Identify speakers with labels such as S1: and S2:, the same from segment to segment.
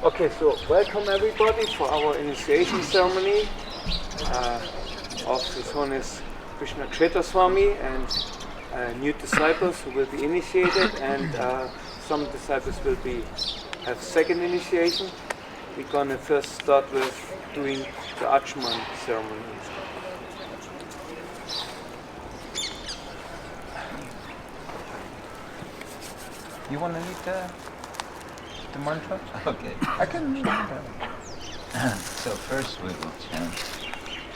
S1: Okay, so welcome everybody for our initiation ceremony of His Holiness Krishna Kshetra Swami and new disciples who will be initiated, and some disciples will have second initiation. We're gonna first start with doing the Achman ceremony. You want to lead the mantra?
S2: Okay.
S1: I can lead
S2: So first we will chant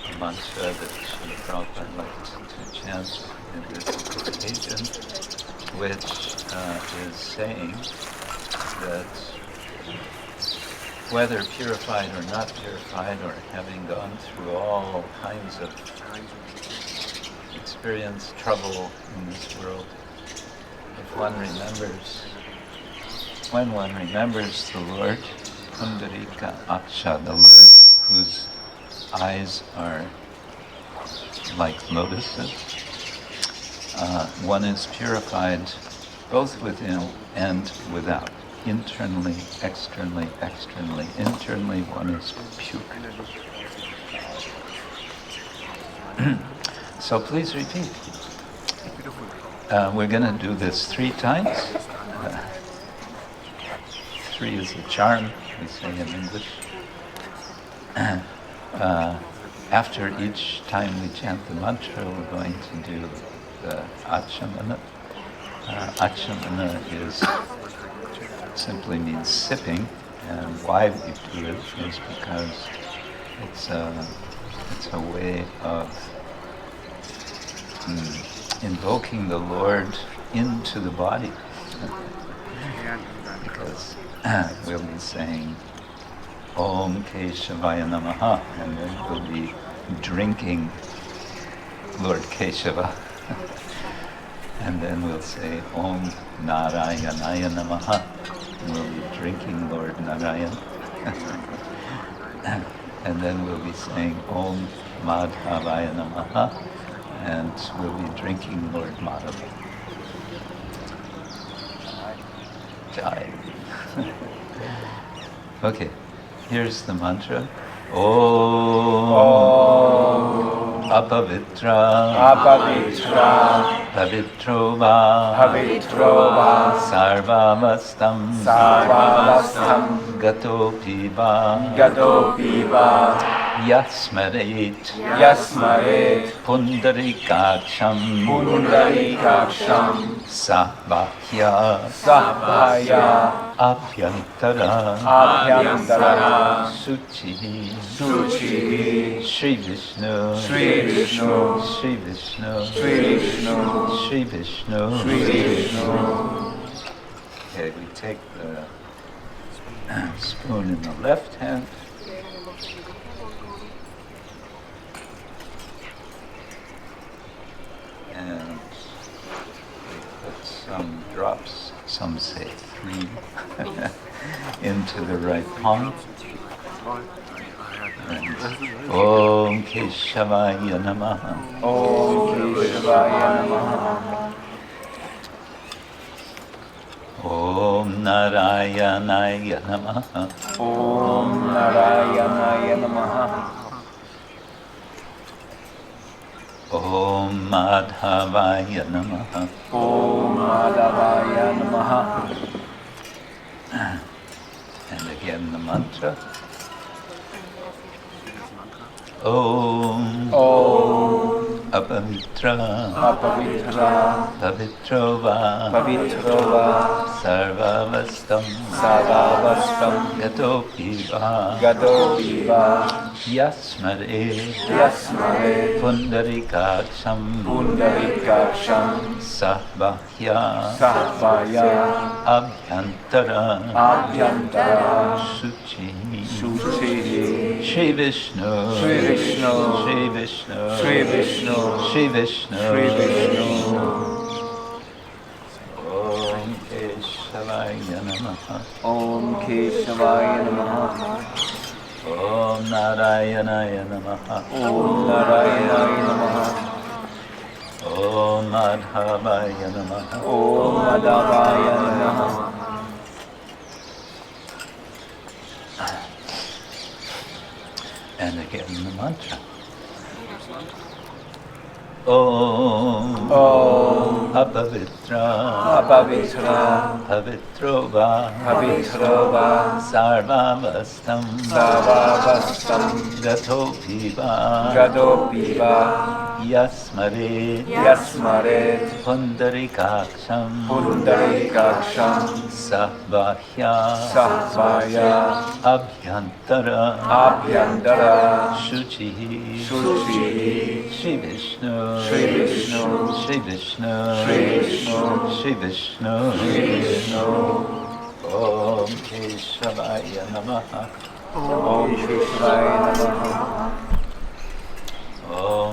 S2: the mantra that Srila Prabhupada likes to chant in this occasion, which is saying that whether purified or not purified, or having gone through all kinds of experience, trouble in this world, when one remembers the Lord, Pundarika Aksha, the Lord whose eyes are like lotuses, one is purified both within and without. Internally, externally, externally. Internally, one is pure. So please repeat. We're going to do this 3 times. 3 is a charm, we say in English. After each time we chant the mantra, we're going to do the achamana. Achamana simply means sipping, and why we do it is because it's a way of invoking the Lord into the body. Because we'll be saying Om Keshavaya Namaha, and then we'll be drinking Lord Keshava. And then we'll say Om Narayanaya Namaha, and we'll be drinking Lord Narayan. And then we'll be saying Om Madhavaya Namaha, and we'll be drinking Lord Madhava. Jai. Okay, here's the mantra. Om Apavitra Pavitrova Sarvavastam Gato Piva Yasmaret Pundarikaksham Sabhaya Abhyantara Suchi Shri Vishnu Okay, we take the spoon in the left hand. And we put some drops, some say 3, into the right palm. And Om Keshavaya Namaha.
S1: Om Keshavaya Namaha.
S2: Om Narayanaya Namaha.
S1: Om Narayanaya Namaha.
S2: Om Madhavaya Namaha.
S1: Om Madhavaya Namaha.
S2: And again the mantra. Om Apavitra Pavitrova Sarvavastam Gato Piva Yasmare Pundarikaksham Sabhaya Abhyantara Suchi Shri Vishnu Om Keshavaya Namaha.
S1: Om Keshavaya Namaha.
S2: Om Narayanaya Namaha.
S1: Om Narayanaya Namaha.
S2: Om Madhavaya Namaha.
S1: Om Madhavaya Namaha.
S2: And again the mantra. Om Apavitra Pavitrova Sarvavastam Gatopiva Yasmaret Pundarikaksham Sahvahya Abhyantara Shuchihi Shri Vishnu Om Keshavaya Namaha Om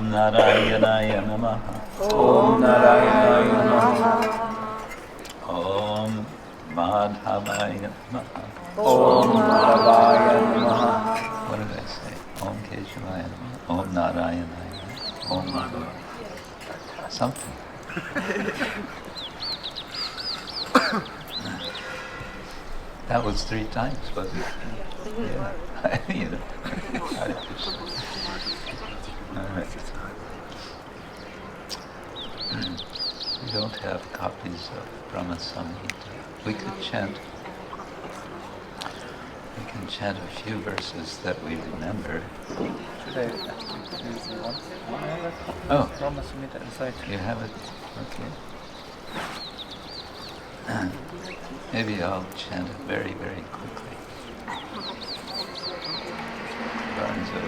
S2: Narayanaya Namaha Om Madhavaya Namaha What did I say? Om Keshavaya Namaha Om Narayanaya Namaha Om Madhavaya something. That was 3 times, wasn't it? Yeah. You know. Hare Krishna. All right. We don't have copies of Brahma Samhita. We can chant a few verses that we remember. Oh,
S1: Brahma Samhita inside.
S2: You have it? Okay. Maybe I'll chant it very, very quickly. Barnzo.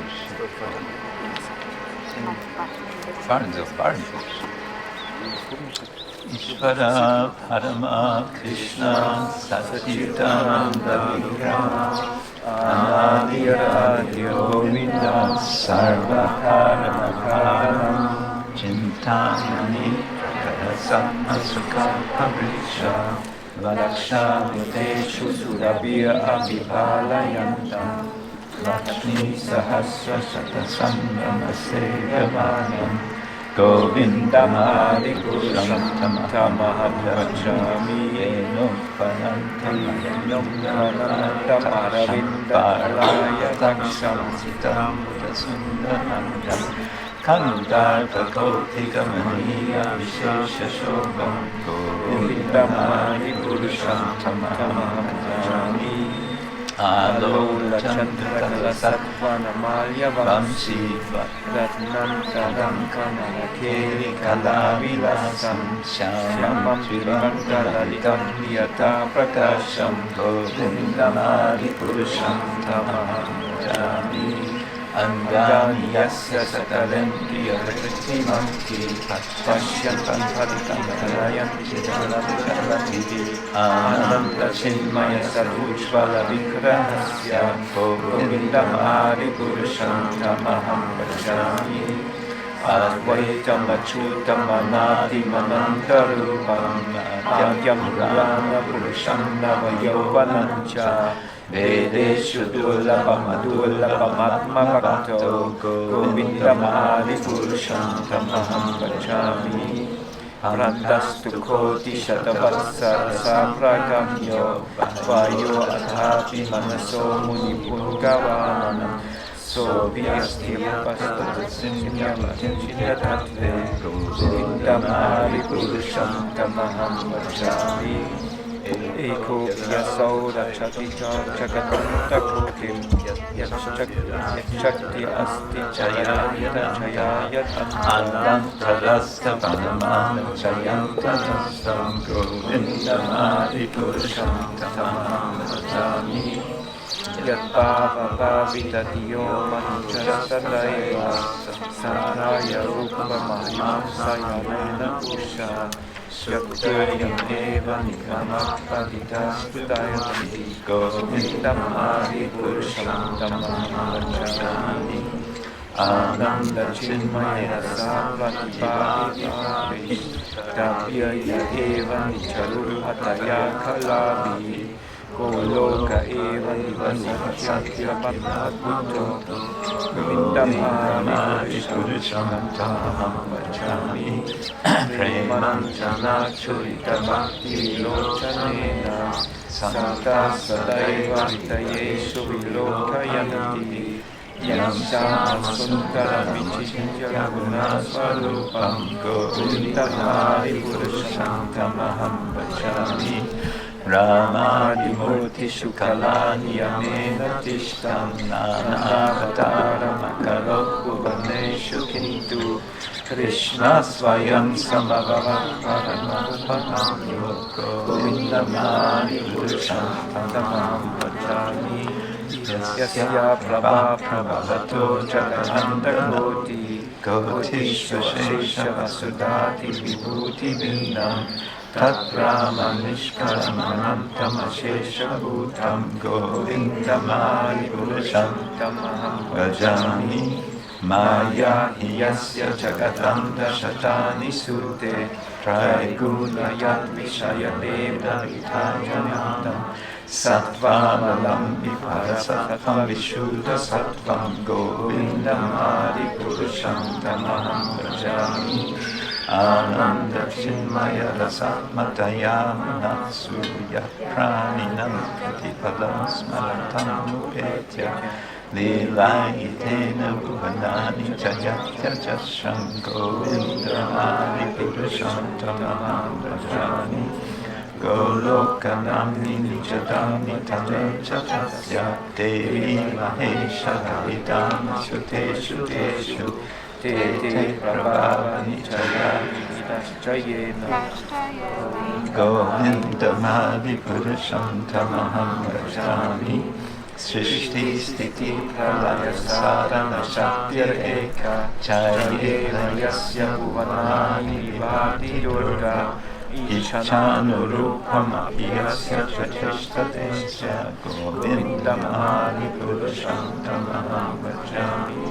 S2: Ishvara Parama Krishna Satchitananda Vigraha Anadiradio Govinda Sarvakaranakaram Chintamani Prakasamasuka Pabrisha Lakshadeshu Surabhya Abhipalayantam Lakshmi Sahasra Shatasambrama Sevavanam Govindam Adipurusham Tamaham Vajami Enum Panantam Aravindakalaya Taksham Sitam Sudasundaranjam Kandarpa Kautikam-Maniya Vishesha Shobham Govindam Adipurusham Tamaham Vajami Alola Chandrakala Satvana Malya Vamsi Ratnam Kanakeri Kalavilasam Shyamam Trivankalalitam Niyata Prakasham Govindamadi Purusham Tamaham Vajami Angani Yasya Satalendriya Vritimamki Pashyantam Padikam Kalayanti Jalanti Ananda Chinmaya Sarvujvala Vikrahasya Govindam Adi Purusham Tamaham Vajami Advaitam Achutam Anadi Manantarupam Adyam Purana Purusham Navayovanancha Vedeshu Durlabham Atma Bhakto Govindam Adi Purusham Tamaham Vajami Prandastu Koti Shatavatsara Sapragamyo Vayo Adhapi Manaso Munipurgavanam Sobiyastiyapastatasinyamatinchiyatatve Govindam Adi Purusham Tamaham Vajami Eko Vyasau Rachaticha Jagatantakotim Yachakti Asti Chayayat Anantarasta Panamana Chayantarastam Govindam Adi Purusham Tamaham Vajami Yat Bhava Bhavitatiyo Manchastadaiva Sanraya Rupa Mahimam Sayanena Pusha Shaktyam Eva Nikamat Paditastudayanti Govindam Adi Purusham Tamaham Vajami Ananda Chinmaya Savatipadi Tapya Eva Nicharupataya Kalavi Goloka Eva Nivasatya Padmaputo Govindam Adi Purusham Tamaham Vajami Premanchana Churita Bhakti Lochanena
S1: Santa Sadaiva Hitayeshu Vilokayanti Yam Suntara Vichinja Gunaswarupam Govindamari Purusham Tamaham Vachami Ramadi Murti Shukalani Yamena Tishtam Nanavatara Makarokubhaneshu Kintu Krishna Swayam Samabhava Paramapaham Govindamari Purusham Tamaham Vachami Yasya Prabha Prabhavato Jagananda Koti Koti Shvashesha Vasudati Vibhuti Vindam Tat Brahma Nishkaramanam Tamashesha Bhutam Govindamari Purusham Tamaham Vajami Maya Hiyasya Jagatanda Shatani Sute Traiguna Yad Vishaya Devda Vitajanandam Sattva-malam Viparasattvam Vishuddha Sattvam Govindamari Purusham Tamaham Vrajami Ananda Chinmaya Rasatmataya Manasuya Praninam Pratipadam Smaratam Upetya Lila Itena Bhuvanani Jayatya Jasham Govindamari Purusham Tamaham Vrajami Golokanamni Nijadami Talecha Tasya Devi Mahesha Haridam Suteshu Teshu Te Prabhava Nijaya Nidashayena Govindamadi Purusham Tamaham Vrajami Srishti Stiti Pralaya Sadhana Shaktir Eka Chayena Yasya Bhuvanani Vivati Durga Ichhanurupam Apiyasya Chatishtadesya Govindamari Purusham Tamaham Vajami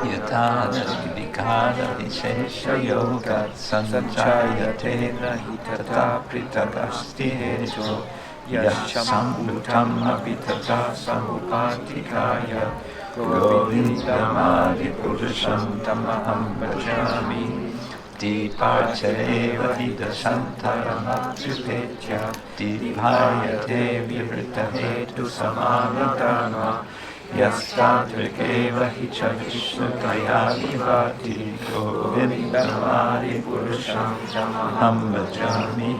S1: Yatada Vikara Vishesha Yoga Sanchayatena Hitata Pritagasti Hejo Yashambutam Abhitata Samupatikaya Govindamari Purusham Tamaham Vajami Dipachareva Vidashantaramapyupetya Dipayate Vivritahetu Samanadana Yastatrikeva Hicha Vishnutaya Vivati Govindamari Purusham Tamaham Vajami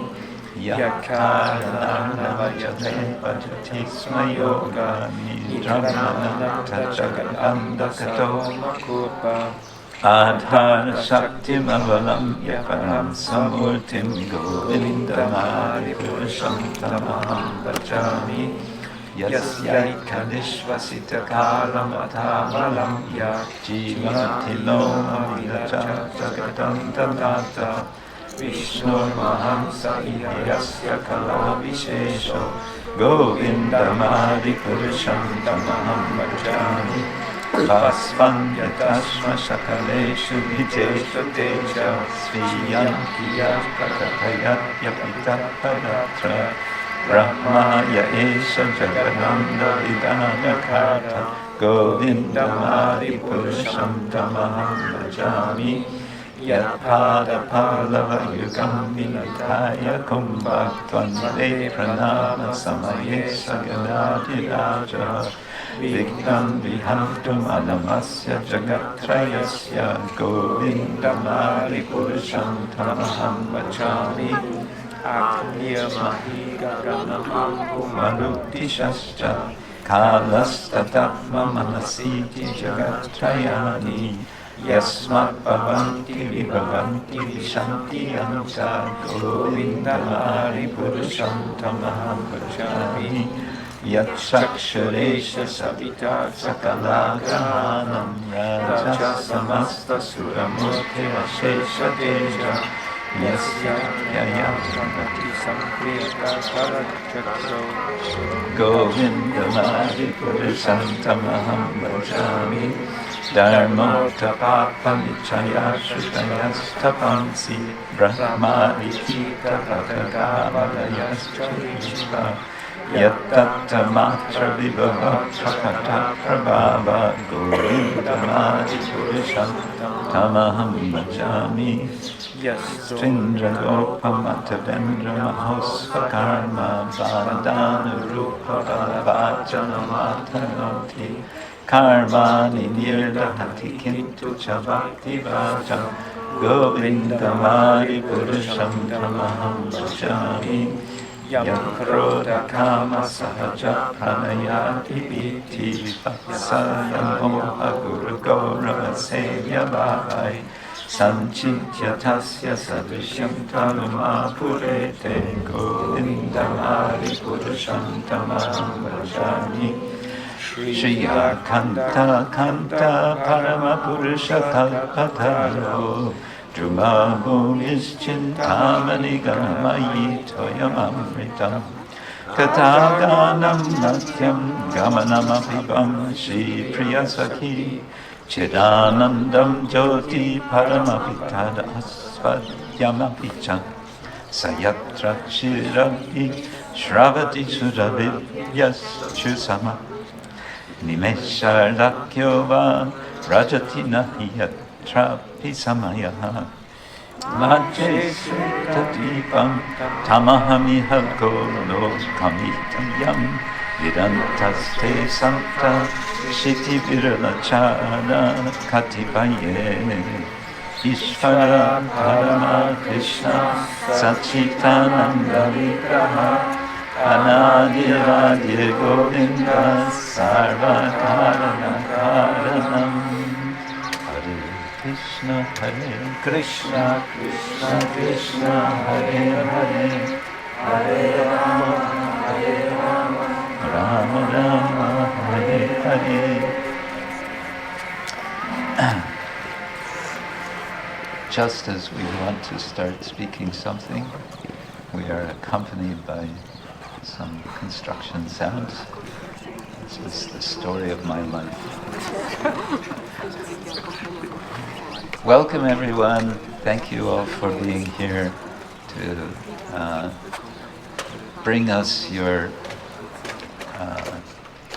S1: Yakarananda Vajate Vajatisma Yoga Nidramana Jagadanda Kato Makupa Adhara Shaktim Avalam Yaparam Samurtim Govindamari Purusham Tamaham Vajami Yasyai Kadishvasita Kalam Atavalam Ya Jivati Loma Vilaja Jagadanta Tata Vishnu Mahamsa Yasya Kala Vishesho Govindamari Purusham Tamaham Vajami Vasvanya Tashma Shakaleshu Vijesha Teja Sviyankiya Prakatayat Yapita Paratra Brahmaya Esha Jagananda Vidana Karta Govindamari Purusham Tamaham Vajami Yatpada Pallava Yugam Vinitaya Kumbha Tvande Pranama Samaye Sagadati Raja Vignam Vihantum Anamasya Jagatrayasya Govindamari Purusham Tamaham Vajami Akniya Mahiga Ganamampu Marutishascha Kalastatatma Manasiti Jagatrayani Yasmat Bhavanti Vibhavanti Vishanti Anta Govindamari Purusham Tamaham Vajami Yakshaksharesha Savita Sakalagrahanam Raja Samasta Suramurti Vashesha Teja Yasya Yayamati Sampriyata Parakchatro Govindamari Purusham Tamaham Vajami Dharmota Papa Nichaya Shrutayasthapansi Brahma Vikita Patagavadayascha Vishva
S2: Yattatta matra vibhava prakata prabhava govindamadi purusham tamaham bhajami. Strindra gopa matavendra mahosvakarma vandana rupa balavajana matanoti karmani nirdahati kintu chavakti vajam govindamadi purusham tamaham bhajami. Yam krodha kama sahaja pranayati viti vatsayam moha guru gaurava sevya bhavai sanchitya tasya sadrishyam tanuma purete govindamari purusham tamaham bhajami. Shriya kanta kanta parama purusha kalpataro Drumabo ischintamani ganamayi toyamamritam Kataganam natyam gamanamapibam Shri Priyasaki Chidanandam jyoti paramapitada asvadyamapicham Sayatra shiravi shravati suravivyas chusama Nimesharakyo rajati nahiyatra pisamayaha Maje tatipam tamahamiha golo kamitayam Vidantaste santa shiti viralachara katipaye Ishvara parama Krishna sachitananda vigraha Anadiradir Govinda Sarvakarana Karanam Hare Krishna Krishna Krishna Hare Hare Hare Rama Rama Rama Hare Hare. Just as we want to start speaking something, we are accompanied by some construction sounds. This is the story of my life. Welcome everyone. Thank you all for being here to bring us your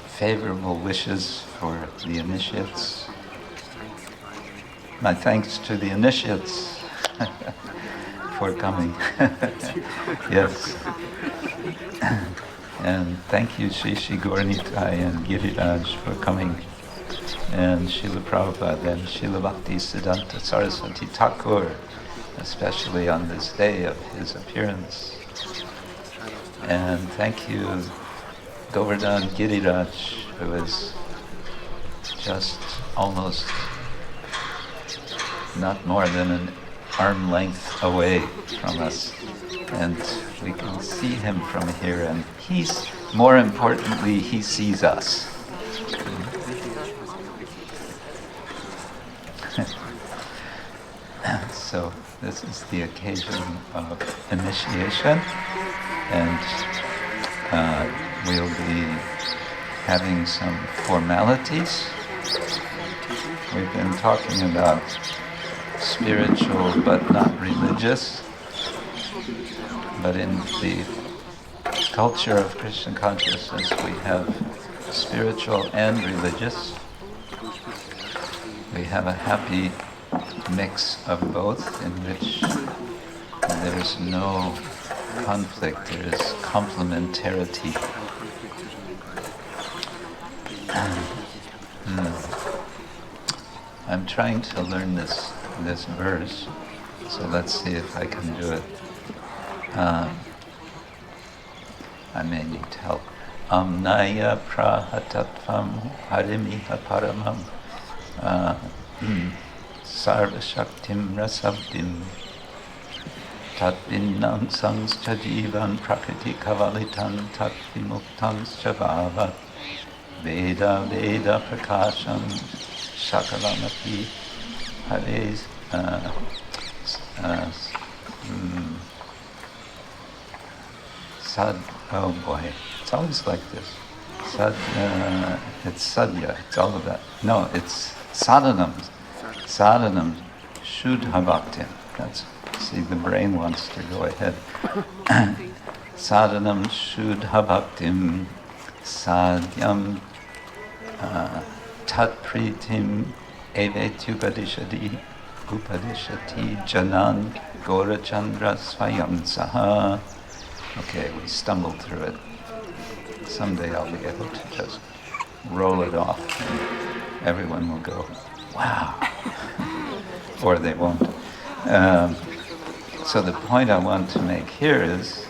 S2: favorable wishes for the initiates. My thanks to the initiates for coming. Yes. And thank you, Sri Gaura Nitai and Giriraj for coming, and Srila Prabhupada and Srila Bhakti Siddhanta Saraswati Thakur, especially on this day of his appearance. And thank you, Govardhan Giriraj, who is just almost not more than an arm length away from us. And we can see him from here, and more importantly, he sees us. So this is the occasion of initiation, and we'll be having some formalities. We've been talking about spiritual but not religious. But in the culture of Krishna consciousness, we have spiritual and religious. We have a happy mix of both, in which there's no conflict, there's complementarity. I'm trying to learn this verse, so let's see if I can do it. I may need help. Amnaya prahatatvam harimiha paramam sarvashaktim rasabdim tatvinnam samschajivan prakriti kavalitan tatvimuktam shabhava veda veda prakasham shakalamati hares oh boy, it's always like this. It's sadhya, it's all of that. No, it's sadhanam. Sadhanam, shuddha bhakti. See, the brain wants to go ahead. sadhanam shuddha bhaktim sadhyam tat pritim evetyupadishati upadishati janan gorachandra swayam saha. Okay, we stumbled through it. Someday I'll be able to just roll it off and everyone will go, wow. Or they won't. So the point I want to make here is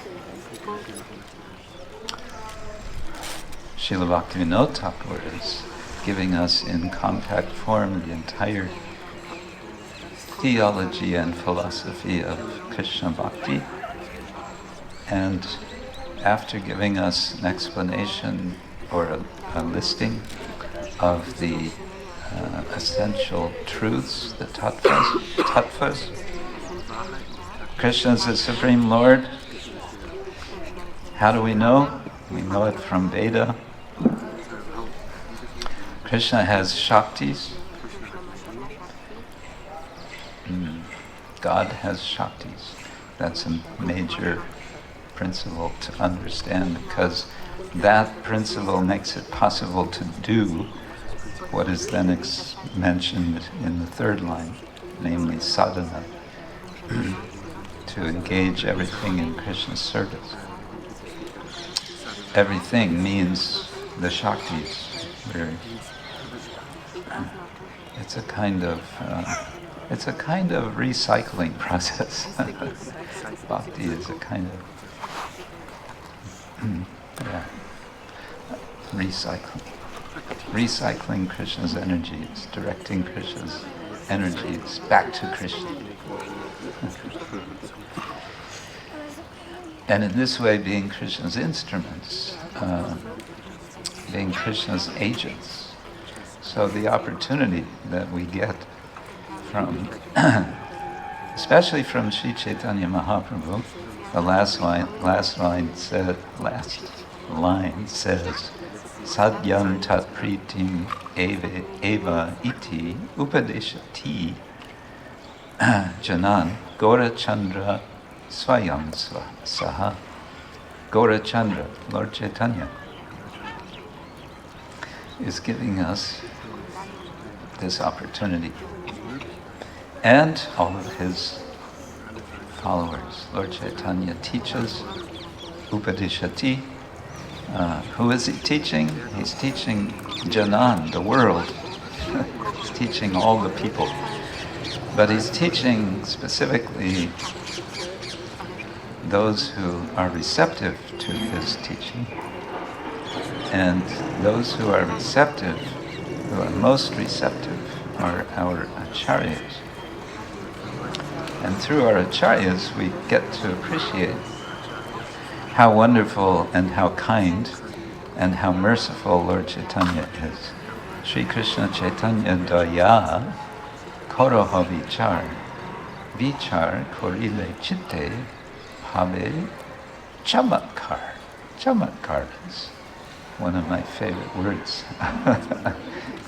S2: Srila Bhaktivinoda Thakur is giving us in compact form the entire theology and philosophy of Krishna Bhakti. And after giving us an explanation or a listing of the essential truths, the tattvas, Krishna is the Supreme Lord. How do we know? We know it from Veda. Krishna has Shaktis. God has Shaktis. That's a major principle to understand, because that principle makes it possible to do what is then mentioned in the third line, namely sadhana, to engage everything in Krishna's service. Everything means the Shaktis. It's a kind of recycling process. Bhakti is a kind of recycling Krishna's energies, directing Krishna's energies back to Krishna. And in this way, being Krishna's instruments, being Krishna's agents. So the opportunity that we get from, especially from Sri Chaitanya Mahaprabhu, the last line says, Sadyam tat pritim eva iti upadeshati janan gorachandra swayam saha. Gorachandra, Lord Chaitanya, is giving us this opportunity. And all of his followers. Lord Chaitanya teaches upadeshati. Who is he teaching? He's teaching Janan, the world. He's teaching all the people. But he's teaching specifically those who are receptive to his teaching. And those who are receptive, who are most receptive, are our acharyas. And through our acharyas, we get to appreciate how wonderful and how kind and how merciful Lord Chaitanya is. Sri Krishna Chaitanya Daya Koroha Vichar Korile Chitte Habe Chamatkar. Chamatkar is one of my favorite words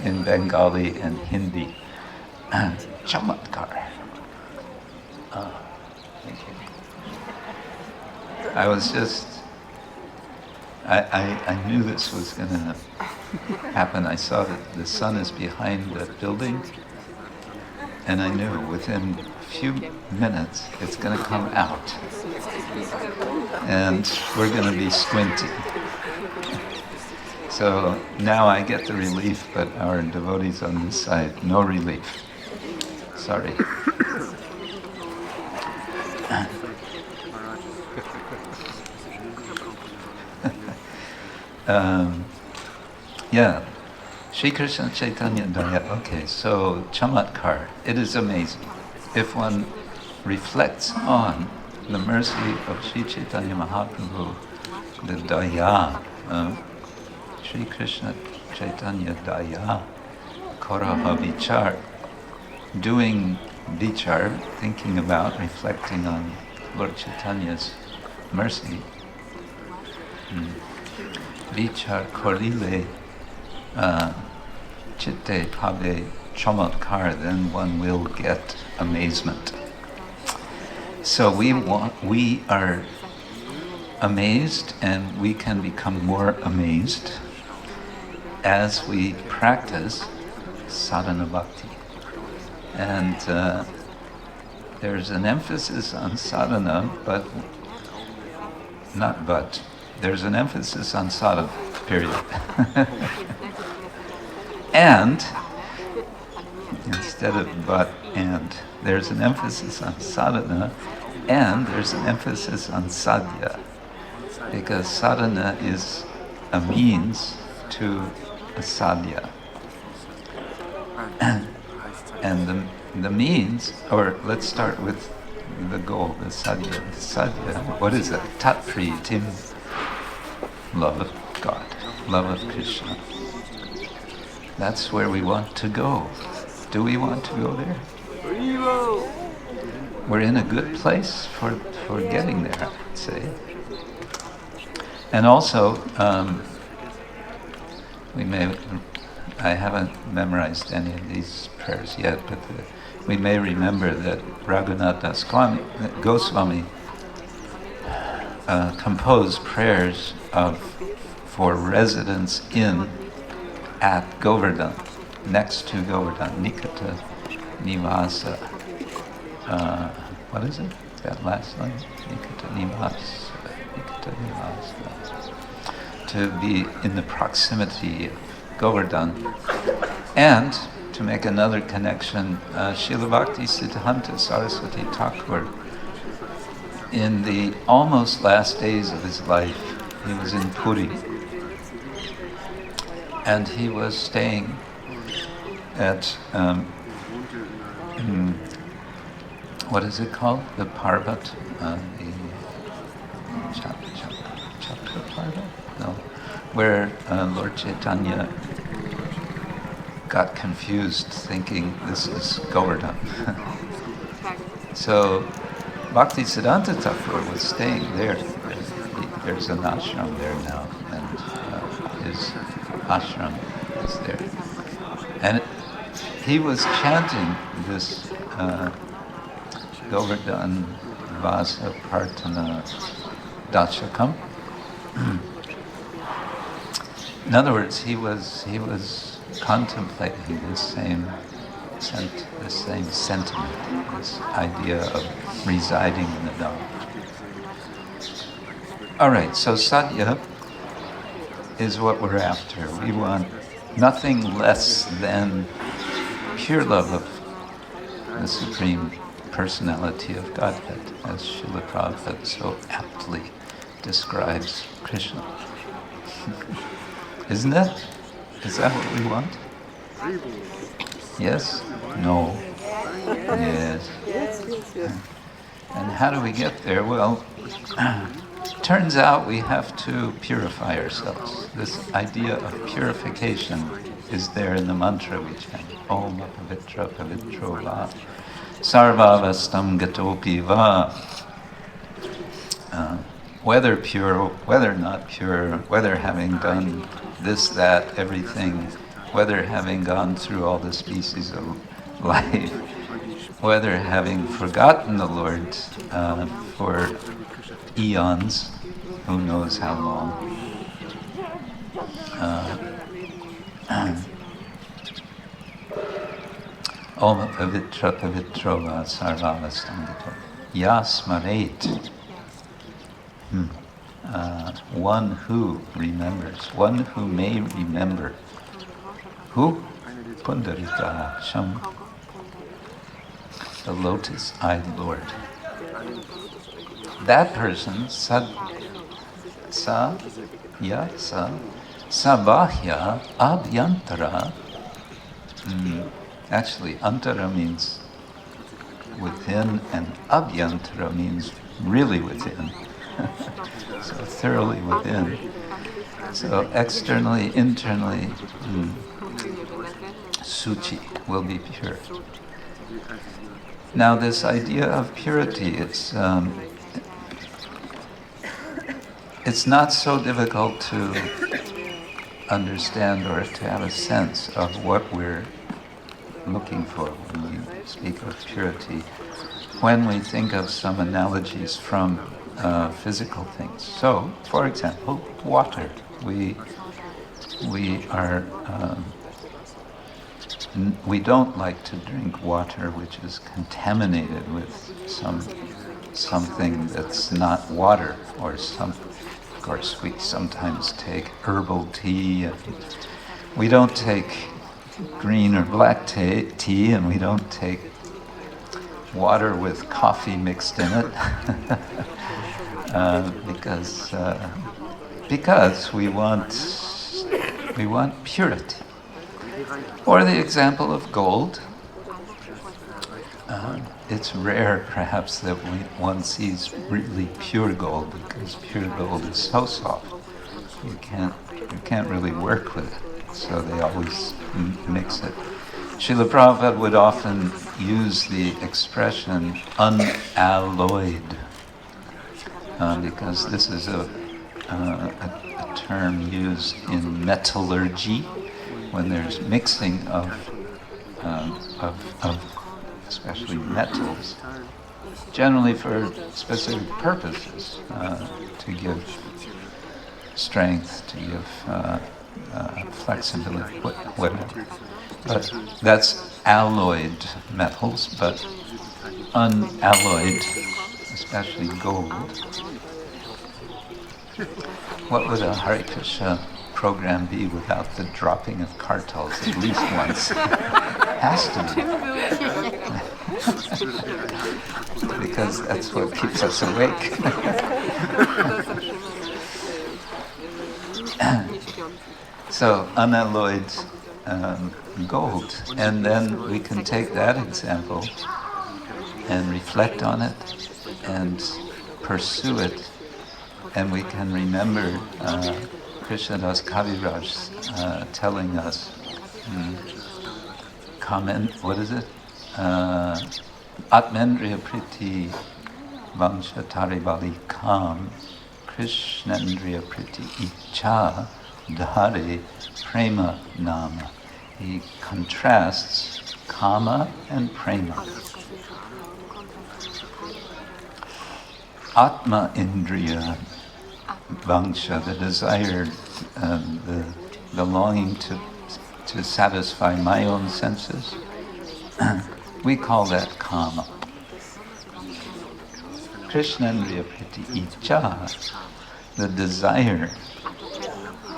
S2: in Bengali and Hindi. Chamatkar. Thank you. I was just, I knew this was going to happen. I saw that the sun is behind the building, and I knew within a few minutes it's going to come out. And we're going to be squinting. So now I get the relief, but our devotees on this side, no relief. Sorry. Sri Krishna Chaitanya Daya. Okay, so Chamatkar, it is amazing. If one reflects on the mercy of Sri Chaitanya Mahaprabhu, the Daya, Sri Krishna Chaitanya Daya, Koraha Vichar, doing Vichar, thinking about, reflecting on Lord Chaitanya's mercy. Vichar Korile Chitte Pabe Chamatkar, then one will get amazement. So we are amazed, and we can become more amazed as we practice sadhana bhakti. And there's an emphasis on sadhana, there's an emphasis on sadhana, period. And, instead of but and, there's an emphasis on sadhana, and there's an emphasis on sadhya, because sadhana is a means to a sadhya. And the means, or let's start with the goal, the sadhya. Sadhya, what is it? Tat-pritim, love of God, love of Krishna. That's where we want to go. Do we want to go there? We're in a good place for getting there, I'd say. And also, I haven't memorized any of these prayers yet, but we may remember that Raghunatha Goswami composed prayers for residents at Govardhan, next to Govardhan, Nikata Nivasa. What is it? That last line? Nikata Nivasa. To be in the proximity of Govardhan. And to make another connection, Srila Bhakti Siddhanta Saraswati Thakur, in the almost last days of his life, he was in Puri. And he was staying at, what is it called? The Parvat? The Chakra Parvat? No. Where Lord Chaitanya got confused thinking this is Govardhan. So Bhakti Siddhanta Thakur was staying there. There's an ashram there now, and his ashram is there. And he was chanting this Govardhan Vasa Prarthana Dachakam. In other words, he was contemplating the same sentiment, this idea of residing in the Dhamma. All right, so sadhya is what we're after. We want nothing less than pure love of the Supreme Personality of Godhead, as Srila Prabhupada so aptly describes Krishna. Isn't it? Is that what we want? Yes? No? Yes. And how do we get there? Well, turns out we have to purify ourselves. This idea of purification is there in the mantra we chant. Om Pavitra Pavitro Va Sarvavastam Gatopi Va. Whether pure, whether not pure, whether having done this, that, everything, whether having gone through all the species of life, whether having forgotten the Lord for eons, who knows how long. Om Pavitra Pavitro Va Sarvavastam Gato Yasmaret. One who remembers, one who may remember. Who? Pundarika Sham, the lotus-eyed Lord. That person, sabahya abhyantara. Actually, antara means within, and abhyantara means really within. So thoroughly within. So externally, internally, suchi will be pure. Now this idea of purity, it's not so difficult to understand or to have a sense of what we're looking for when we speak of purity. When we think of some analogies from physical things. So, for example, water. We don't like to drink water which is contaminated with something that's not water, or of course we sometimes take herbal tea, and we don't take green or black tea, and we don't take water with coffee mixed in it because we want purity. Or the example of gold. It's rare, perhaps, that one sees really pure gold, because pure gold is so soft. You can't really work with it. So they always mix it. Srila Prabhupada would often use the expression unalloyed, because this is a term used in metallurgy, when there's mixing of especially metals, generally for specific purposes, to give strength, to give flexibility, whatever. But that's alloyed metals, but unalloyed, especially gold. What would a Hare Krishna program be without the dropping of kartals at least once? Has to be. Because that's what keeps us awake. So, unalloyed gold. And then we can take that example and reflect on it and pursue it. And we can remember Krishnadas Kaviraj telling us, what is it? Atmendriya Priti Vangsha Taribali Kam Krishnendriya Priti Icha Dhare Prema Nama. He contrasts kama and prema. Atma Indriya Vangsha, the desire, the longing to satisfy my own senses, we call that kama. Krishnendriya Priti Icha, the desire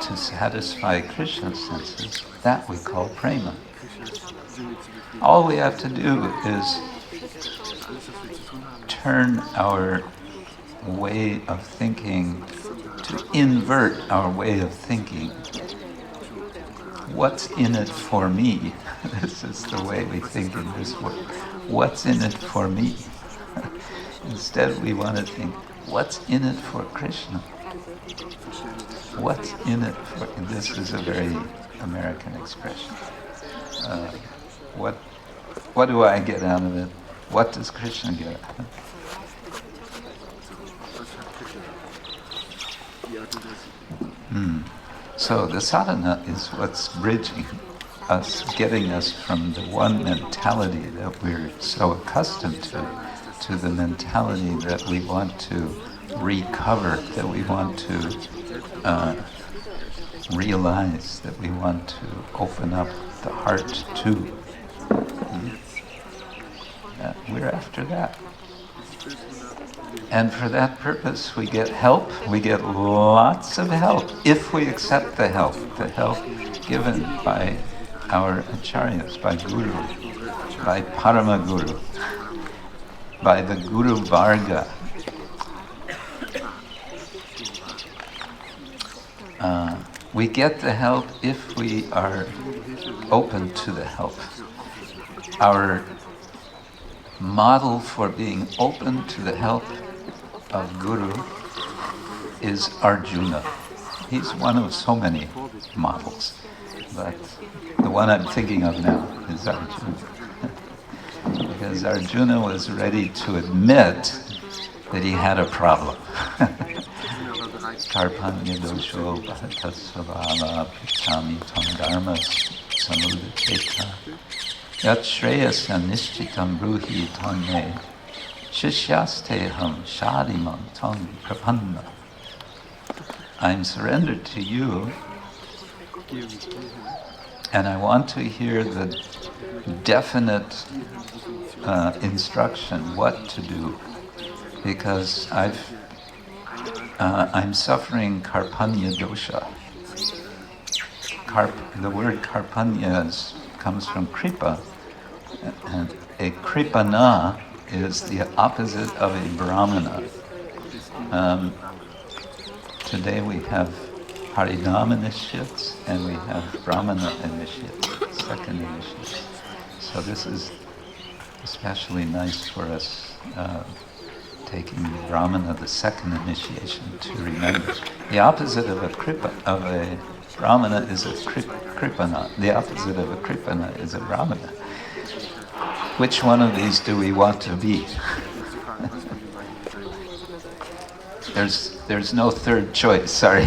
S2: to satisfy Krishna's senses, that we call prema. All we have to do is turn our way of thinking, to invert our way of thinking. What's in it for me? This is the way we think in this world. What's in it for me? Instead, we want to think, what's in it for Krishna? What's in it for... This is a very American expression. What do I get out of it? What does Krishna get out of it? So the sadhana is what's bridging us, getting us from the one mentality that we're so accustomed to the mentality that we want to recover, that we want to realize, that we want to open up the heart to. We're after that. And for that purpose, we get help. We get lots of help if we accept the help given by our acharyas, by Guru, by Parama Guru, by the Guru Varga. We get the help if we are open to the help. Our model for being open to the help of Guru is Arjuna. He's one of so many models, but the one I'm thinking of now is Arjuna. Because Arjuna was ready to admit that he had a problem. Karpanya dosho bhatasvabhava pichami tam dharmas samudacheta yat shreyasya nishchitam bruhi tam me Shishyasteham shadimam tam prapanna. I'm surrendered to you, and I want to hear the definite instruction what to do, because I'm suffering karpanya dosha. The word karpanya comes from kripa, and a kripana is the opposite of a brahmana. Today we have Harinam initiates and we have Brahmana initiates, second initiates. So this is especially nice for us taking Brahmana, the second initiation, to remember. The opposite of a Brahmana is a kripana. The opposite of a kripana is a Brahmana. Which one of these do we want to be? There's no third choice, sorry.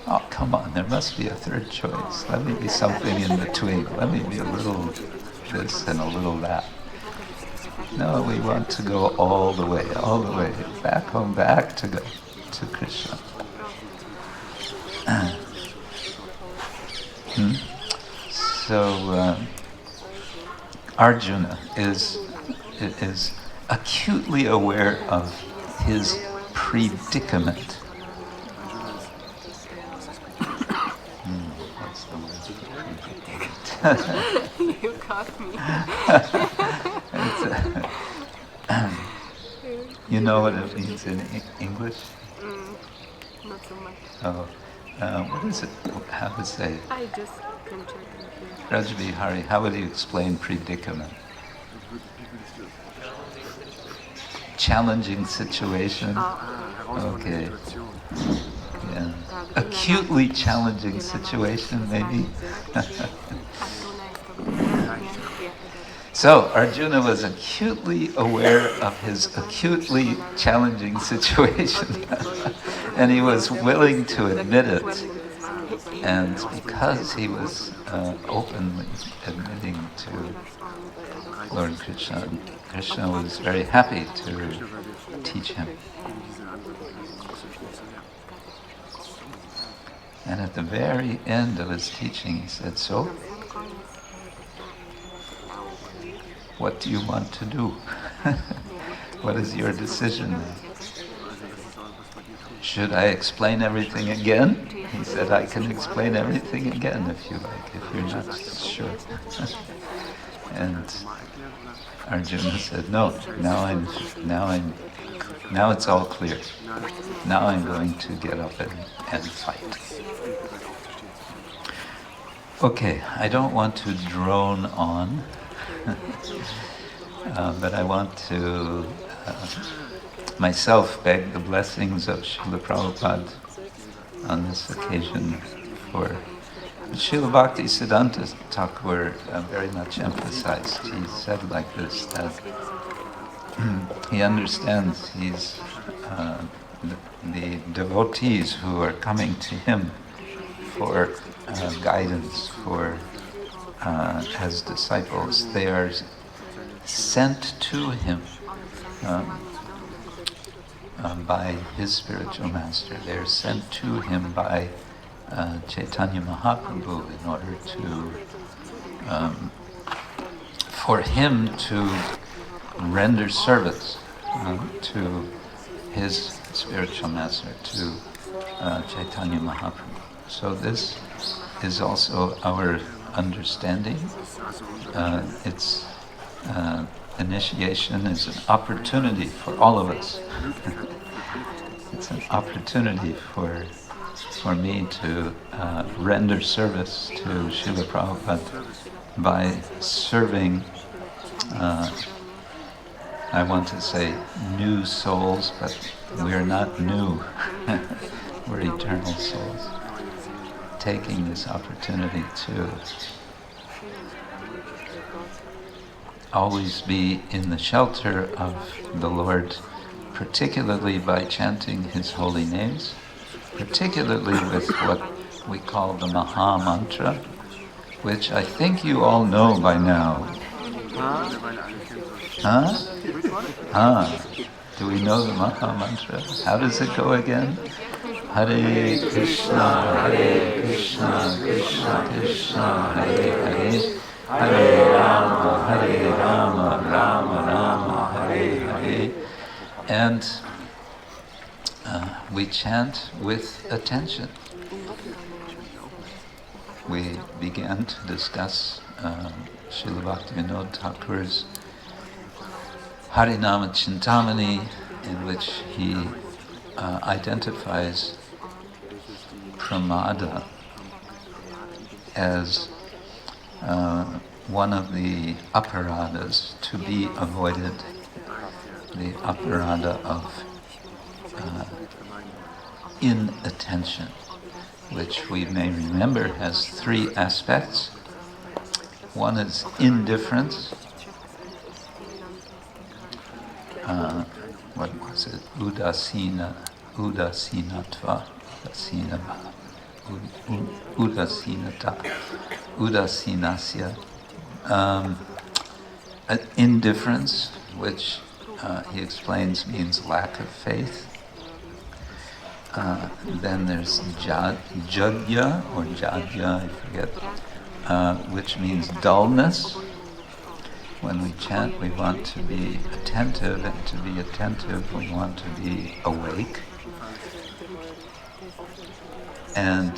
S2: Oh, come on, there must be a third choice. Let me be something in between. Let me be a little this and a little that. No, we want to go all the way, back home, back to Krishna. So, Arjuna is acutely aware of his predicament. What's the word?
S3: You caught me.
S2: You know what it means in English?
S3: Not so much.
S2: Oh, what is it? How to say it?
S3: I just can check it here.
S2: Rajbi Hari, how would you explain predicament? Challenging situation. Okay. Yeah. Acutely challenging situation, maybe. So Arjuna was acutely aware of his acutely challenging situation, and he was willing to admit it. And because he was openly admitting to Lord Krishna, Krishna was very happy to teach him. And at the very end of his teaching, he said, "So, what do you want to do? What is your decision? Should I explain everything again?" He said, "I can explain everything again if you like, if you're not sure." And Arjuna said, "No, now it's all clear. Now I'm going to get up and fight." Okay, I don't want to drone on, but I want to myself beg the blessings of Srila Prabhupada on this occasion for Srila Bhakti Siddhanta Thakur very much emphasized. He said like this, that he understands the devotees who are coming to him for guidance, for as disciples, they are sent to him by his spiritual master. They are sent to him by Chaitanya Mahaprabhu in order to for him to render service to his spiritual master, to Chaitanya Mahaprabhu. So this is also our understanding. Initiation is an opportunity for all of us. It's an opportunity for me to render service to Srila Prabhupada by serving, I want to say new souls, but we're not new. We're eternal souls. Taking this opportunity to always be in the shelter of the Lord, particularly by chanting His holy names, particularly with what we call the Maha Mantra, which I think you all know by now. Huh? Do we know the Maha Mantra? How does it go again? Hare Krishna, Krishna Krishna, Hare Hare Rama, Rama Rama, Hare Hare. And we chant with attention. We began to discuss Srila Bhaktivinoda Thakur's Harinama Chintamani, in which he identifies pramada as one of the aparadas to be avoided, the aparada of inattention, which we may remember has three aspects. One is indifference. What was it? Udasinatva, udasinasya. Indifference, which he explains means lack of faith. Then there's jadya, or jadya, I forget, which means dullness. When we chant, we want to be attentive, and to be attentive, we want to be awake. And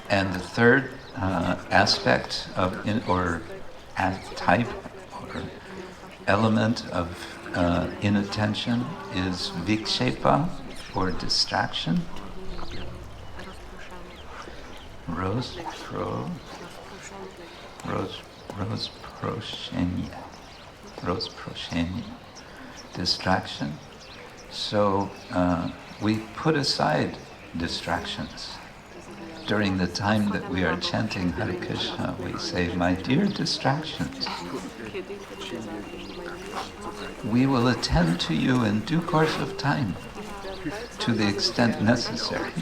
S2: the third aspect of type or element of inattention is vikshepa, or distraction. Rozproshenia, distraction. So we put aside distractions. During the time that we are chanting Hare Krishna, we say, "My dear distractions, we will attend to you in due course of time, to the extent necessary."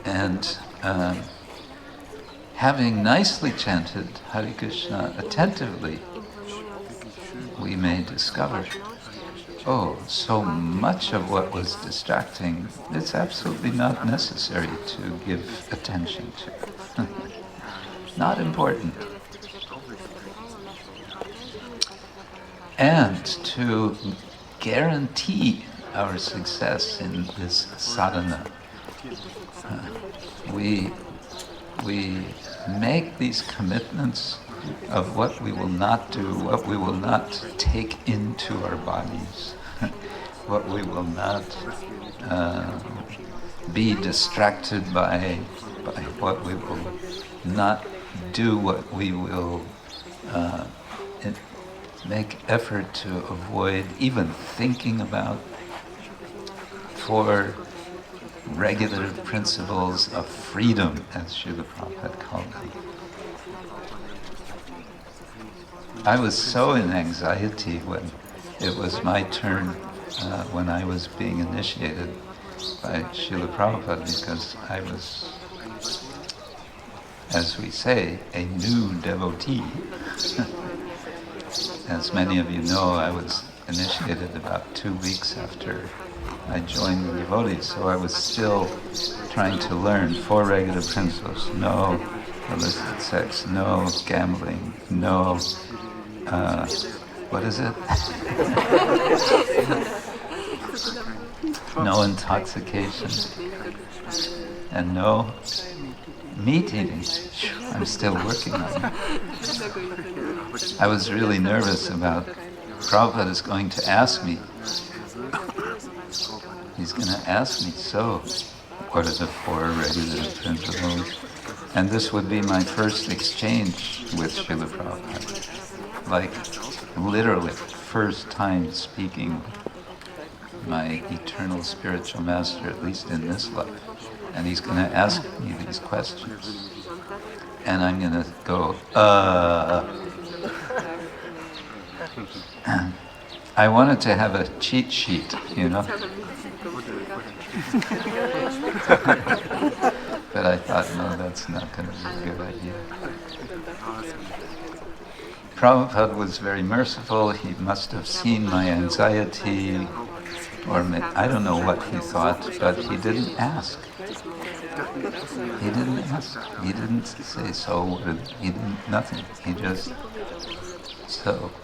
S2: And having nicely chanted Hare Krishna attentively, we may discover, so much of what was distracting, it's absolutely not necessary to give attention to. Not important. And to guarantee our success in this sadhana, we make these commitments of what we will not do, what we will not take into our bodies, what we will not be distracted by what we will not do, what we will make effort to avoid even thinking about, for regular principles of freedom, as Srila Prabhupada called them. I was so in anxiety when it was my turn, when I was being initiated by Srila Prabhupada, because I was, as we say, a new devotee. As many of you know, I was initiated about 2 weeks after I joined the devotees, so I was still trying to learn 4 regular principles. No illicit sex, no gambling, no, what is it? No intoxication, and no meat eating. I'm still working on it. I was really nervous about Prabhupada is going to ask me. He's going to ask me, so what are the 4 regular principles? And this would be my first exchange with Srila Prabhupada. Like, literally, first time speaking my eternal spiritual master, at least in this life. And he's going to ask me these questions. And I'm going to go, I wanted to have a cheat sheet, you know. But I thought, no, that's not going to be a good idea. Prabhupada was very merciful. He must have seen my anxiety, or I don't know what he thought, but he didn't ask. He didn't ask. He didn't say so. He didn't, nothing. He just,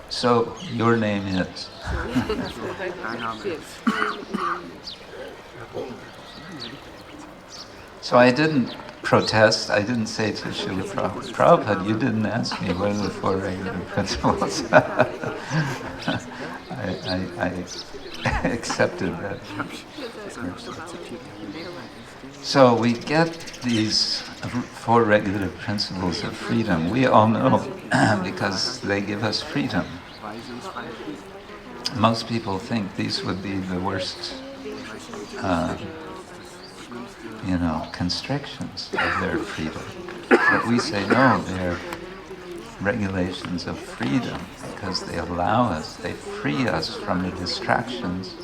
S2: so your name is. So I didn't protest. I didn't say to Srila Prabhupada, you didn't ask me what are the four regular principles. I accepted that. So we get these four regular principles of freedom. We all know because they give us freedom. Most people think these would be the worst constrictions of their freedom. But we say no, they're regulations of freedom because they allow us, they free us from the distractions,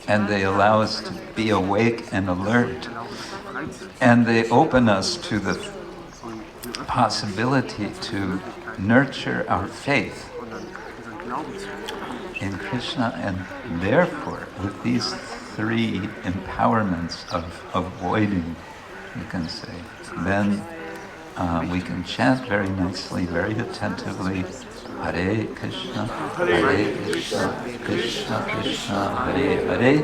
S2: and they allow us to be awake and alert. And they open us to the possibility to nurture our faith in Krishna, and therefore, with these three empowerments of avoiding, you can say, then we can chant very nicely, very attentively, Hare Krishna, Krishna Krishna, Hare Hare,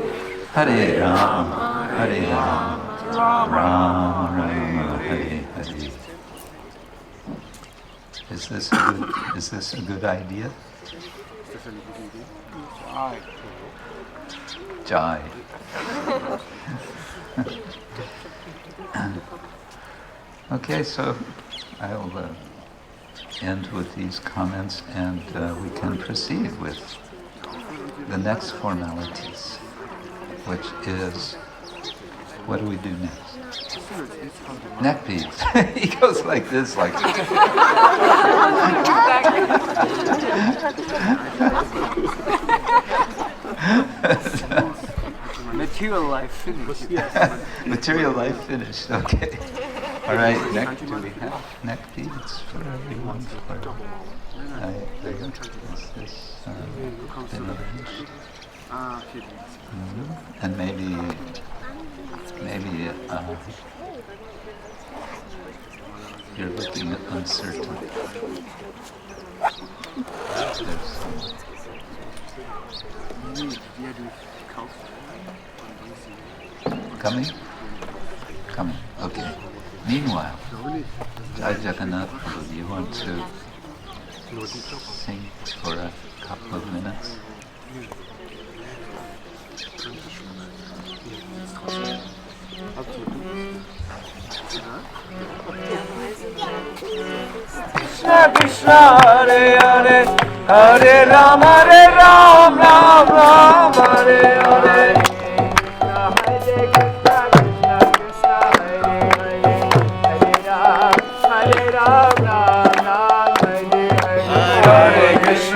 S2: Hare Rama, Hare Rama, Rama Rama, Hare Hare. Is this a good idea? Jai. Okay, so I'll end with these comments, and we can proceed with the next formalities, which is, what do we do next? Neck beads. He goes like this, like.
S1: Material life finished.
S2: Material life finished. Okay. All right. Next, do we have neck beads for everyone? Is this been arranged? And maybe. You're looking at uncertain. Coming? Okay. Meanwhile, Jai Jagannath, do you want to sing for a couple of minutes?
S1: Krishna Krishna Hare Hare, Hare Rama Ram Ram, Hare Hare.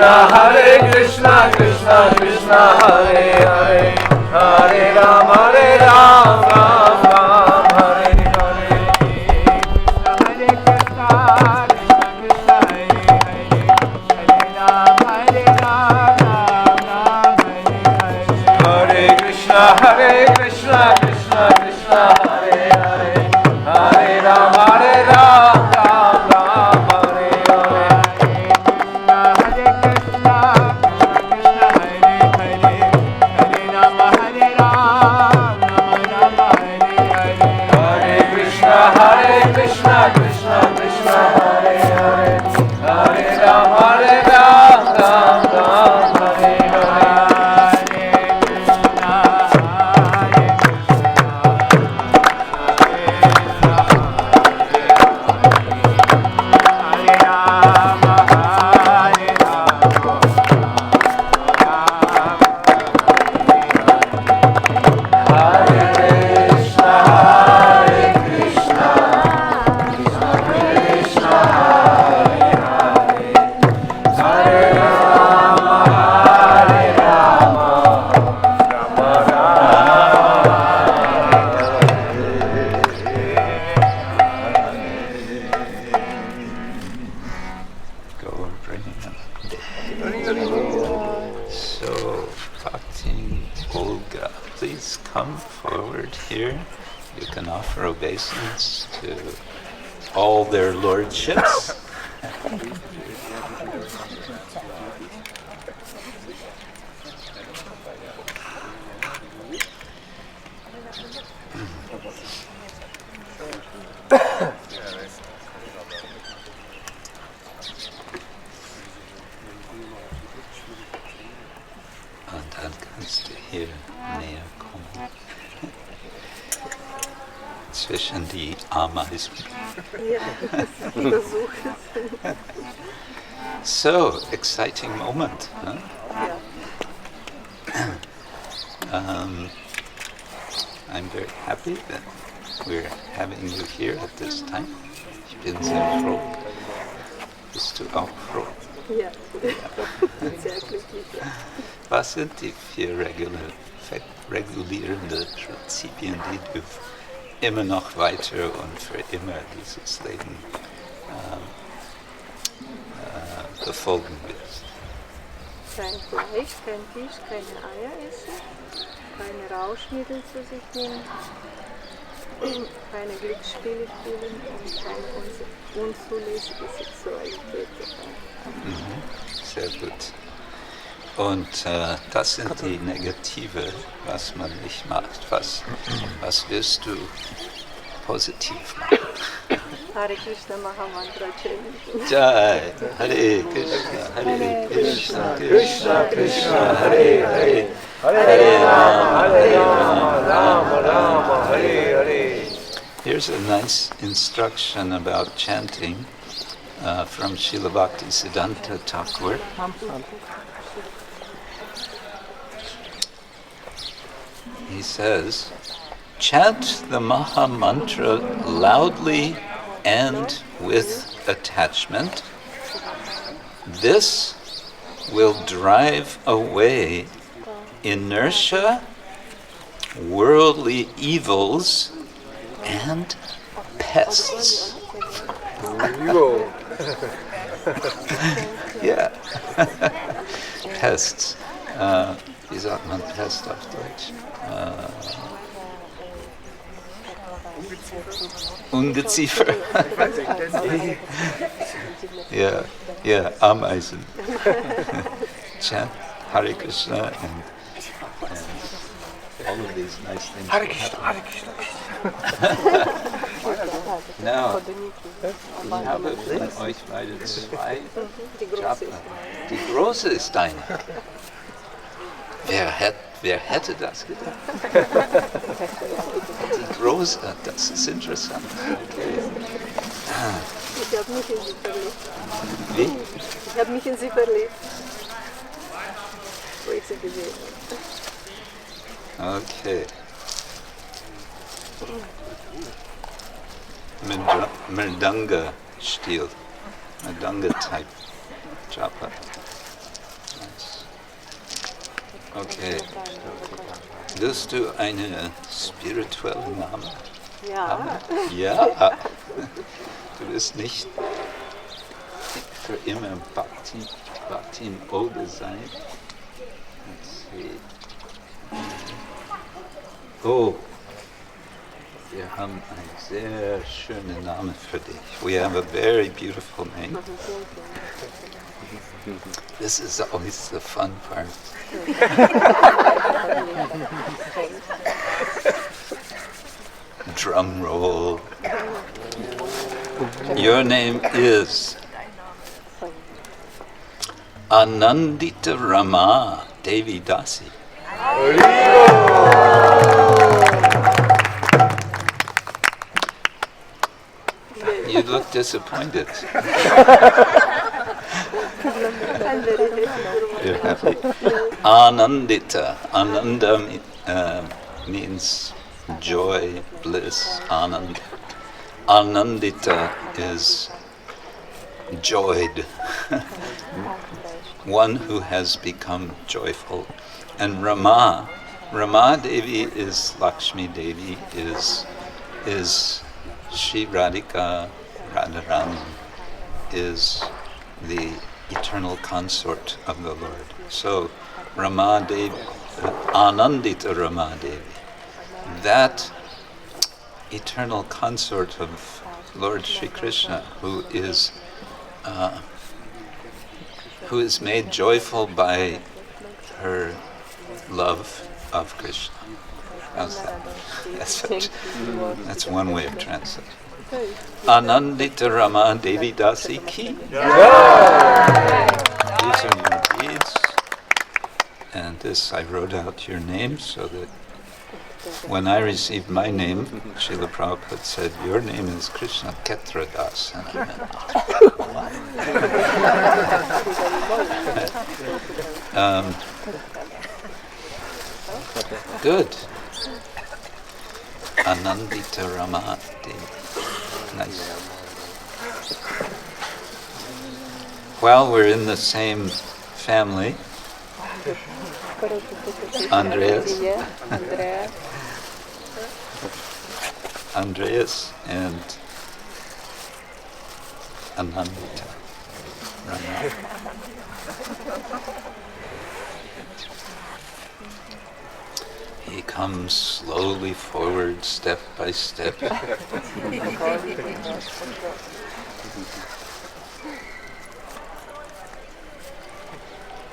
S1: Hare Krishna, Krishna Krishna, Hare Hare, Hare Rama, Ram Ram, Hare Hare. Hare Krishna, Krishna Krishna, Hare Hare, Hare Rama, Hare Krishna, Krishna Krishna, Hare Hare, Hare Rama, Ram Ram, Hare Hare. Hare Krishna, Krishna Krishna, Hare Hare, Hare Rama, Ram Ram, Hare Hare. Krishna
S2: offer obeisance to all their lordships. Und dann kannst du hier näher kommen. Zwischen die Ameisen. So, exciting moment. Huh? I'm very happy that we're having you here at this time. Ich bin sehr froh. Bist du auch froh?
S3: Ja, sehr glücklich.
S2: Was sind die 4 regulierende Prinzipien, die du immer noch weiter und für immer dieses Leben befolgen willst?
S3: Kein Fleisch, kein Fisch, keine Eier essen, keine Rauschmittel zu sich nehmen, keine Glücksspiele spielen und keine unzulässige Sexualität betreiben.
S2: Sehr gut. Und das sind die Negative, was man nicht macht. Was wirst du positiv machen?
S3: Hare Krishna Maha Mantra chanting.
S2: Jai, Hare Krishna, Krishna Krishna, Hare Hare, Hare Rama, Rama Rama, Hare Hare. Here's a nice instruction about chanting from Srila Bhaktisiddhanta Thakur. He says, chant the Maha Mantra loudly and with attachment. This will drive away inertia, worldly evils, and pests. Yeah. Pests. Wie sagt man Pest auf Deutsch? Ungeziefer. Yeah, Ameisen. Chant Hare Krishna and all of these nice things.
S1: Hare Krishna, Hare Krishna.
S2: Now, ich habe von euch beide 2 Japa. Die große ist deine. Wer hätte das gedacht? Die große, das ist interessant. Okay.
S3: Ich habe mich in sie verliebt.
S2: Wie?
S3: Ich habe mich in sie verliebt, wo ich sie gesehen habe.
S2: Okay. Mridanga-Stil. Mridanga-Type. Japa. Nice. Okay. Willst du eine spirituelle Name haben? Ja. Du wirst nicht für immer Bhaktin Ode sein. Let's see. Oh, wir haben einen sehr schönen Namen für dich. We have a very beautiful name. This is always the fun part. Drum roll. Your name is Anandita Rama Devi Dasi. You look disappointed. You're happy. Anandita. Ananda means joy, bliss, anand. Anandita is joyed. One who has become joyful. And Rama Devi is Lakshmi Devi, is Shri Radhika Radharani, is the eternal consort of the Lord. So Rama Devi, Anandita Rama Devi, that eternal consort of Lord Sri Krishna, who is made joyful by her love of Krishna. How's that? That's one way of translating. Anandita Rama Devi Dasi Ki. These are your deeds. And this, I wrote out your name so that when I received my name, Srila Prabhupada said, your name is Krishna-ksetra Das. And I went, good. Anandita Rama Devi. Nice. While we're in the same family, Andreas and Anandita Rama. He comes slowly forward, step by step.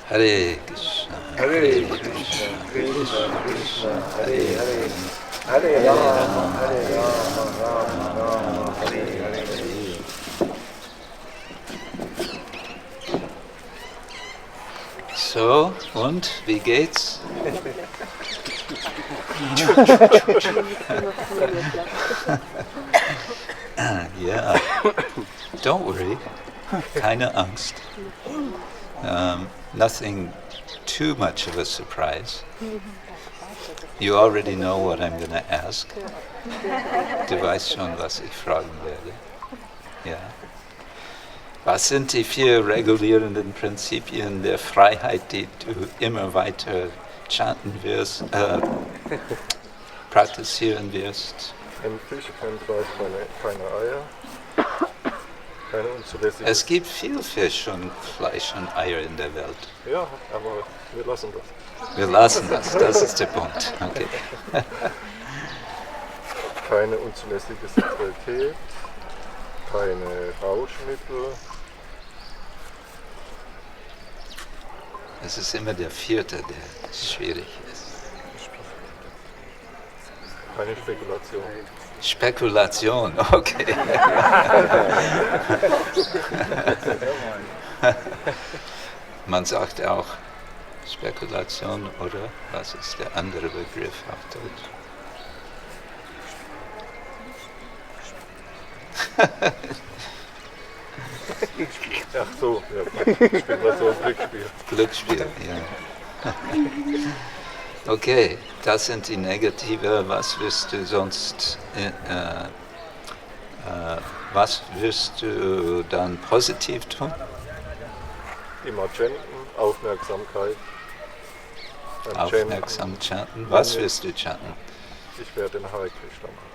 S2: Hare Krishna, Hare Krishna, Krishna Krishna, Hare Hare, Hare Rama, Hare Rama, Rama Rama, Hare Hare. So, und, wie geht's? Yeah, don't worry, keine Angst. Nothing too much of a surprise. You already know what I'm going to ask. Du weißt schon, was ich fragen werde. Ja. Was sind die 4 regulierenden Prinzipien der Freiheit, die du immer weiter chanten wirst, praktizieren wirst?
S4: Kein Fisch, kein Fleisch, keine Eier, keine unzulässigen...
S2: Es gibt viel Fisch und Fleisch und Eier in der Welt.
S4: Ja, aber wir lassen das.
S2: Wir lassen das ist der Punkt. Okay.
S4: Keine unzulässige Sexualität, keine Rauschmittel.
S2: Es ist immer der 4., der schwierig ist.
S4: Keine Spekulation.
S2: Spekulation, okay. Man sagt auch Spekulation, oder? Was ist der andere Begriff auf Deutsch?
S4: Ach so, ja. Spekulation, Glücksspiel.
S2: Glücksspiel, ja. Okay, das sind die Negative. Was wirst du sonst, was wirst du dann positiv tun?
S4: Immer chanten, Aufmerksamkeit.
S2: Aufmerksam chanten. Was wirst du chanten?
S4: Ich werde den Hare Krishna machen.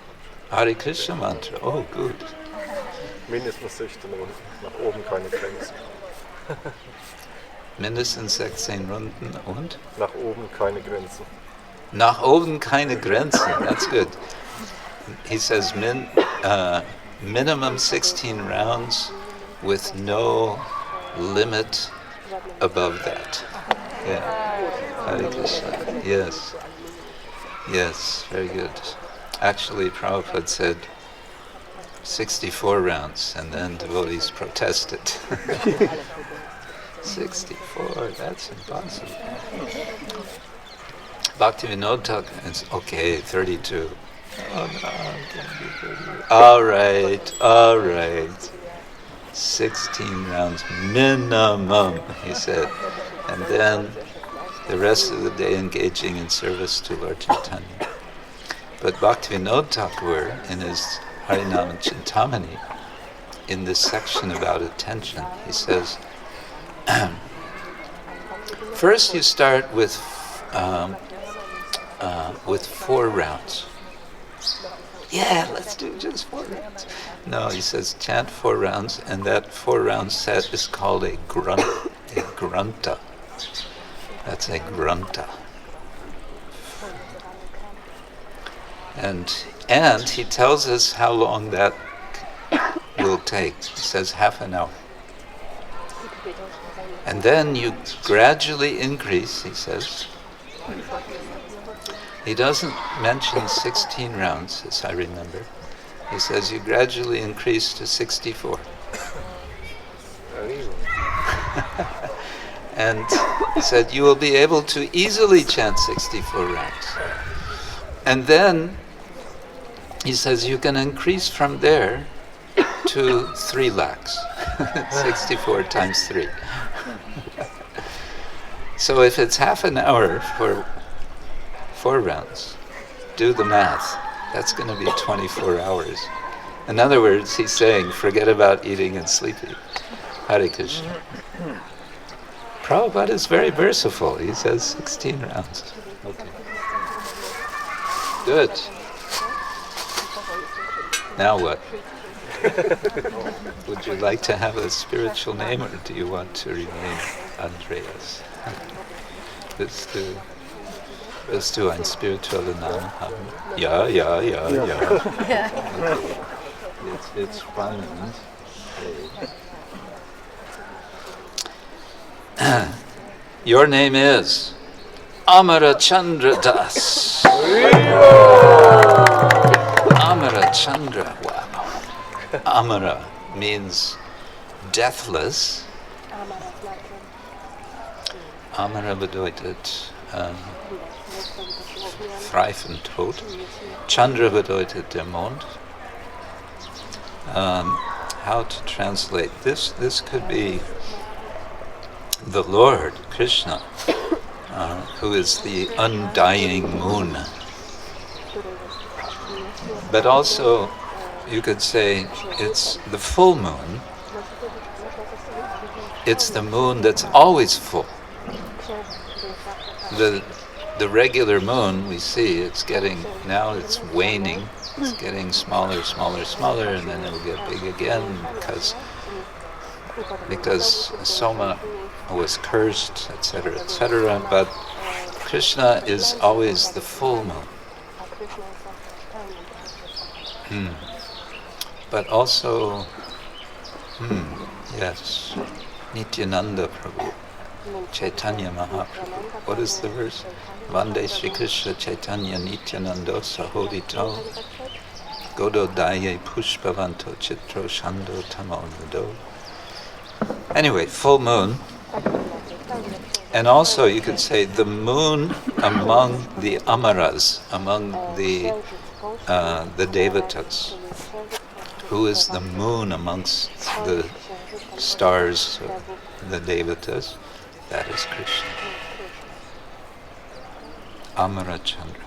S2: Hare Krishna Mantra, oh gut.
S4: Mindestens 16 Runden, nach oben keine Grenzen.
S2: Mindestens 16 Runden und?
S4: Nach oben keine Grenzen.
S2: Nach oben keine Grenzen, that's good. He says minimum 16 rounds with no limit above that. Yeah. Hare Krishna. Yes. Yes, very good. Actually, Prabhupada said 64 rounds, and then devotees protested. 64, that's impossible. Bhaktivinoda Thakur, it's okay, 32. Oh no, can't be 32. All right. 16 rounds minimum, he said. And then the rest of the day engaging in service to Lord Chaitanya. But Bhaktivinoda Thakur, in his Harinam Chintamani, in this section about attention, he says, first you start with 4 rounds. Yeah, let's do just 4 rounds. No, he says chant 4 rounds, and that 4 round set is called a grunta. That's a grunta. And And he tells us how long that will take. He says half an hour. And then you gradually increase, he says. He doesn't mention 16 rounds, as I remember. He says you gradually increase to 64. And he said you will be able to easily chant 64 rounds. And then he says you can increase from there to 3 lakhs. 64 times 3. So if it's half an hour for 4 rounds, do the math. That's going to be 24 hours. In other words, he's saying, forget about eating and sleeping. Hare Krishna. Prabhupada is very merciful. He says 16 rounds. Okay. Good. Now what? Would you like to have a spiritual name, or do you want to remain Andreas? Willst du einen spirituellen Namen haben? Ja. It's spannend. Your name is Amara Chandra Das. Amara Chandra, wow. Amara means deathless. Amara bedeutet frei von Tod. Chandra bedeutet der Mond. How to translate this? This could be the Lord, Krishna, who is the undying moon. But also, you could say it's the full moon. It's the moon that's always full. The regular moon we see, it's waning. It's getting smaller, and then it'll get big again because Soma was cursed, etc. But Krishna is always the full moon. But also, yes, Nityananda Prabhu, Chaitanya Mahaprabhu. What is the verse? Vande Shri Krishna Chaitanya Nityanando Sahodito Godo Daye Pushpavanto Chitro Shando Tamalado. Anyway, full moon. And also you could say the moon among the Amaras, among the Devatas. Who is the moon amongst the stars of the Devatas? That is Krishna. Amara Chandra.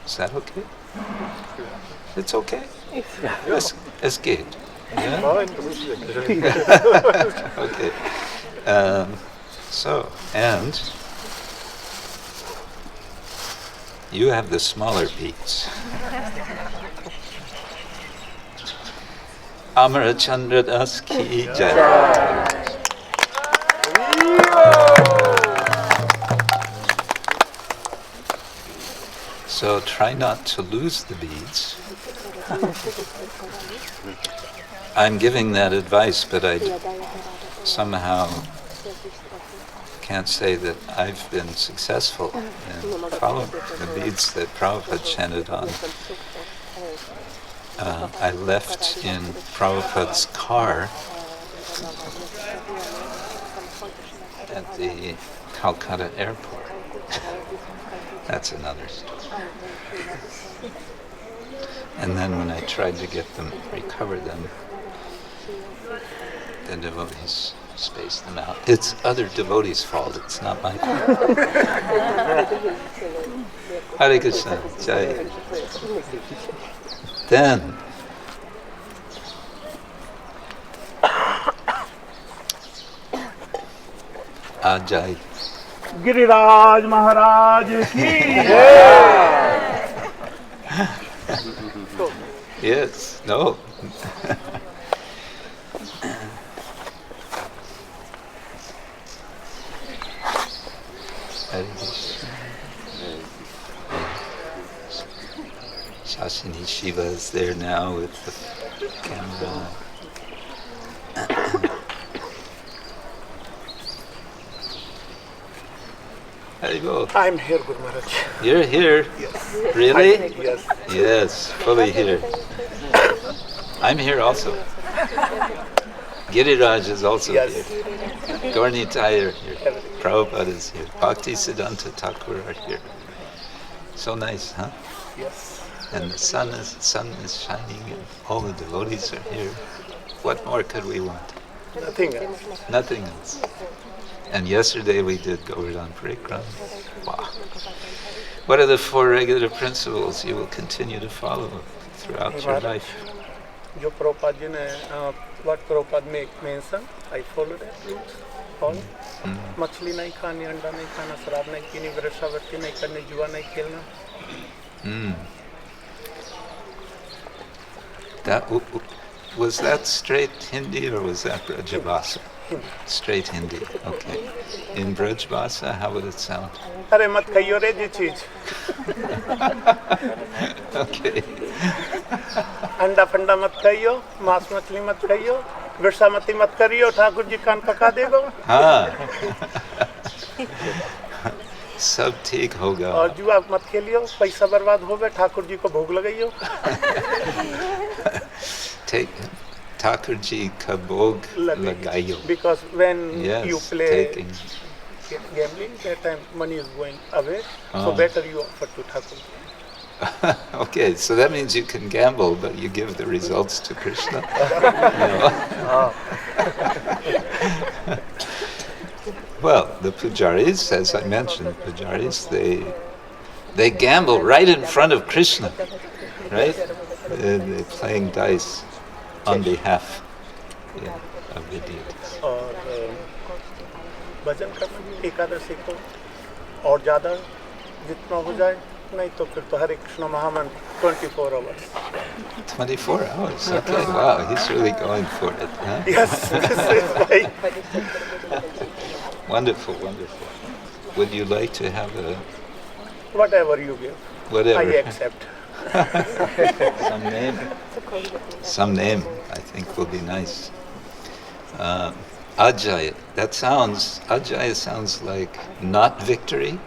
S2: Is that okay? It's okay? Es geht. Yeah? Okay. And you have the smaller beats. Amara Chandra Das Ki Jai. So try not to lose the beads. I'm giving that advice, but I somehow can't say that I've been successful in following the beads that Prabhupada chanted on. I left in Prabhupada's car at the Calcutta airport. That's another story. And then when I tried to recover them, the devotees spaced them out. It's other devotees' fault, it's not my fault. Hare Krishna, Jai. Then, Ajay.
S5: Giriraj महाराज की
S2: Yes, no. Vashini Shiva is there now with the camera. Haribol.
S5: I'm here, Guru Maharaj.
S2: You're here?
S5: Yes.
S2: Really?
S5: Yes.
S2: Yes, fully here. I'm here also. Giriraj is also
S5: Yes.
S2: here. Gaurni Thayer here. Prabhupada is here. Bhakti Siddhanta Thakur are here. So nice, huh?
S5: Yes.
S2: And the sun is shining and all the devotees are here. What more could we want?
S5: Nothing else.
S2: Nothing else. And yesterday we did Govardhan Parikram. Wow. What are the 4 regular principles you will continue to follow throughout your life?
S5: जो प्रभुपाद जी ने what Prabhupada make mention, I follow that rules. All. मछली नहीं खानी, अंडा नहीं खाना, शराब नहीं पीनी, वृक्षावृत्ति नहीं करनी, जुआ नहीं खेलना.
S2: Was that straight Hindi or was that Brajbhasa? Straight Hindi, okay. In Brajbhasa, how would it sound?
S5: अरे मत खाइयो रे जी चीज.
S2: Okay.
S5: अंडा फंडा मत खाइयो, मांस मछली मत खाइयो, वृक्षामती मत करियो, ठाकुर जी कान पका देगो.
S2: हाँ. सब ठीक होगा.
S5: और जुआ मत खेलियो, पैसा बर्बाद होवे, ठाकुर जी को भोग लगाइयो.
S2: Take Thakur ji ka bhog lagayo.
S5: Because when
S2: Yes,
S5: you play
S2: taking.
S5: gambling, that time money is going away. So better you offer to Thakur.
S2: Okay, so that means you can gamble, but you give the results to Krishna. Well, the pujaris, as I mentioned, pujaris, they gamble right in front of Krishna, right? They're playing dice on behalf of the deities.
S5: और भजन करना एकादशी को और ज़्यादा जितना हो जाए, नहीं तो फिर तो हरे कृष्ण महामंत्र 24 hours.
S2: 24 hours, okay, wow, he's really going for it, huh?
S5: Yes, this is why.
S2: Wonderful, wonderful. Would you like to have a...
S5: Whatever you give,
S2: Whatever.
S5: I accept.
S2: Some name? Some name, I think will be nice. Ajay, Ajay sounds like not victory,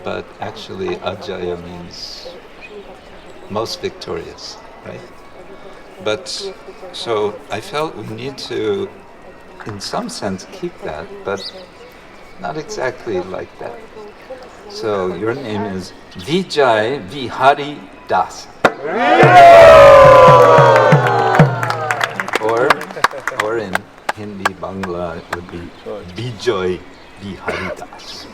S2: but actually Ajaya means most victorious, right? But, so I felt we need to, in some sense, keep that, but not exactly like that. So your name is Vijay Vihari Das. Or in Hindi, Bangla, it would be Bijoy Bihari Das.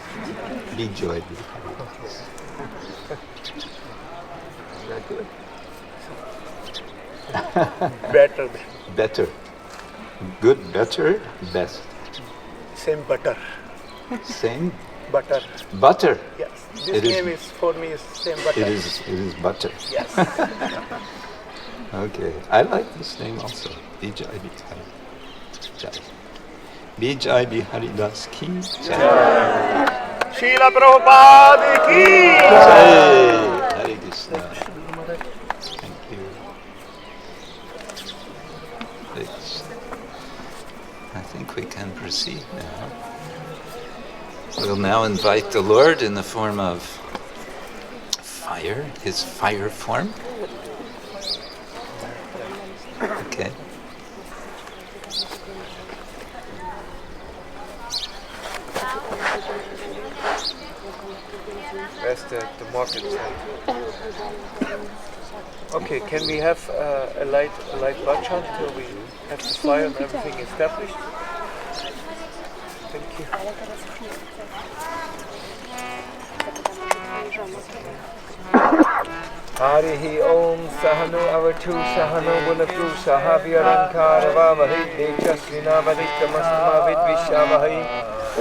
S2: Bijoy Bihari Das. Is that good?
S5: Better than
S2: Better. Good, better, best.
S5: same butter.
S2: Same
S5: Butter.
S2: butter.
S5: Yes. This
S2: It is-
S5: name is for me is same butter.
S2: It is butter.
S5: Yes.
S2: Okay, I like this name also. Vijay Bihari. Jai. Vijay Bihari Das ki Jai.
S5: Srila Prabhupada ki.
S2: Jai. Hare Krishna. Thank you. Hare Krishna. I think we can proceed now. We'll now invite the Lord in the form of fire, his fire form. Okay.
S1: Where's the market side? Okay, can we have a light bhajan till we have the fire and everything established? Thank you. Harihi Om Sahano Avatu Sahano Bunatu Sahavyankara Vavahi Dechasvina Vadiktamastama Vidvishavahi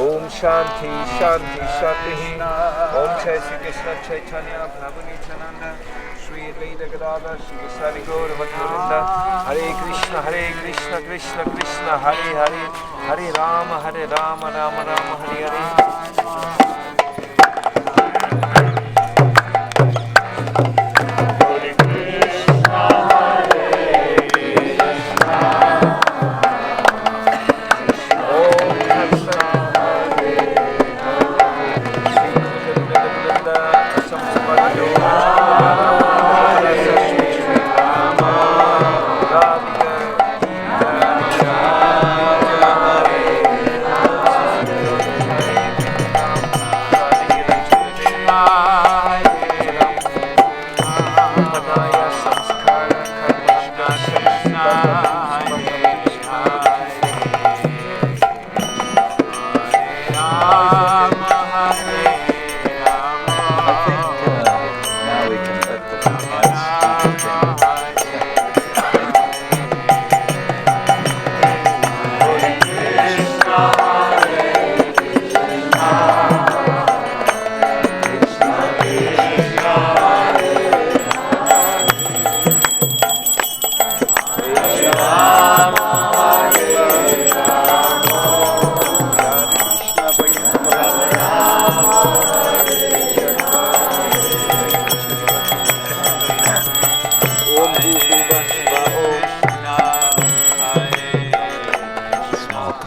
S1: Om Shanti Shanti Shanti Om Jai Shri Krishna Chaitanya Prabhu Nityananda Shri Advaita Gadadhar Shri Vasari Gaura Bhaktivinoda Hare Krishna Krishna Krishna Hare Hare Hare Rama Rama Rama Hare Hare Hare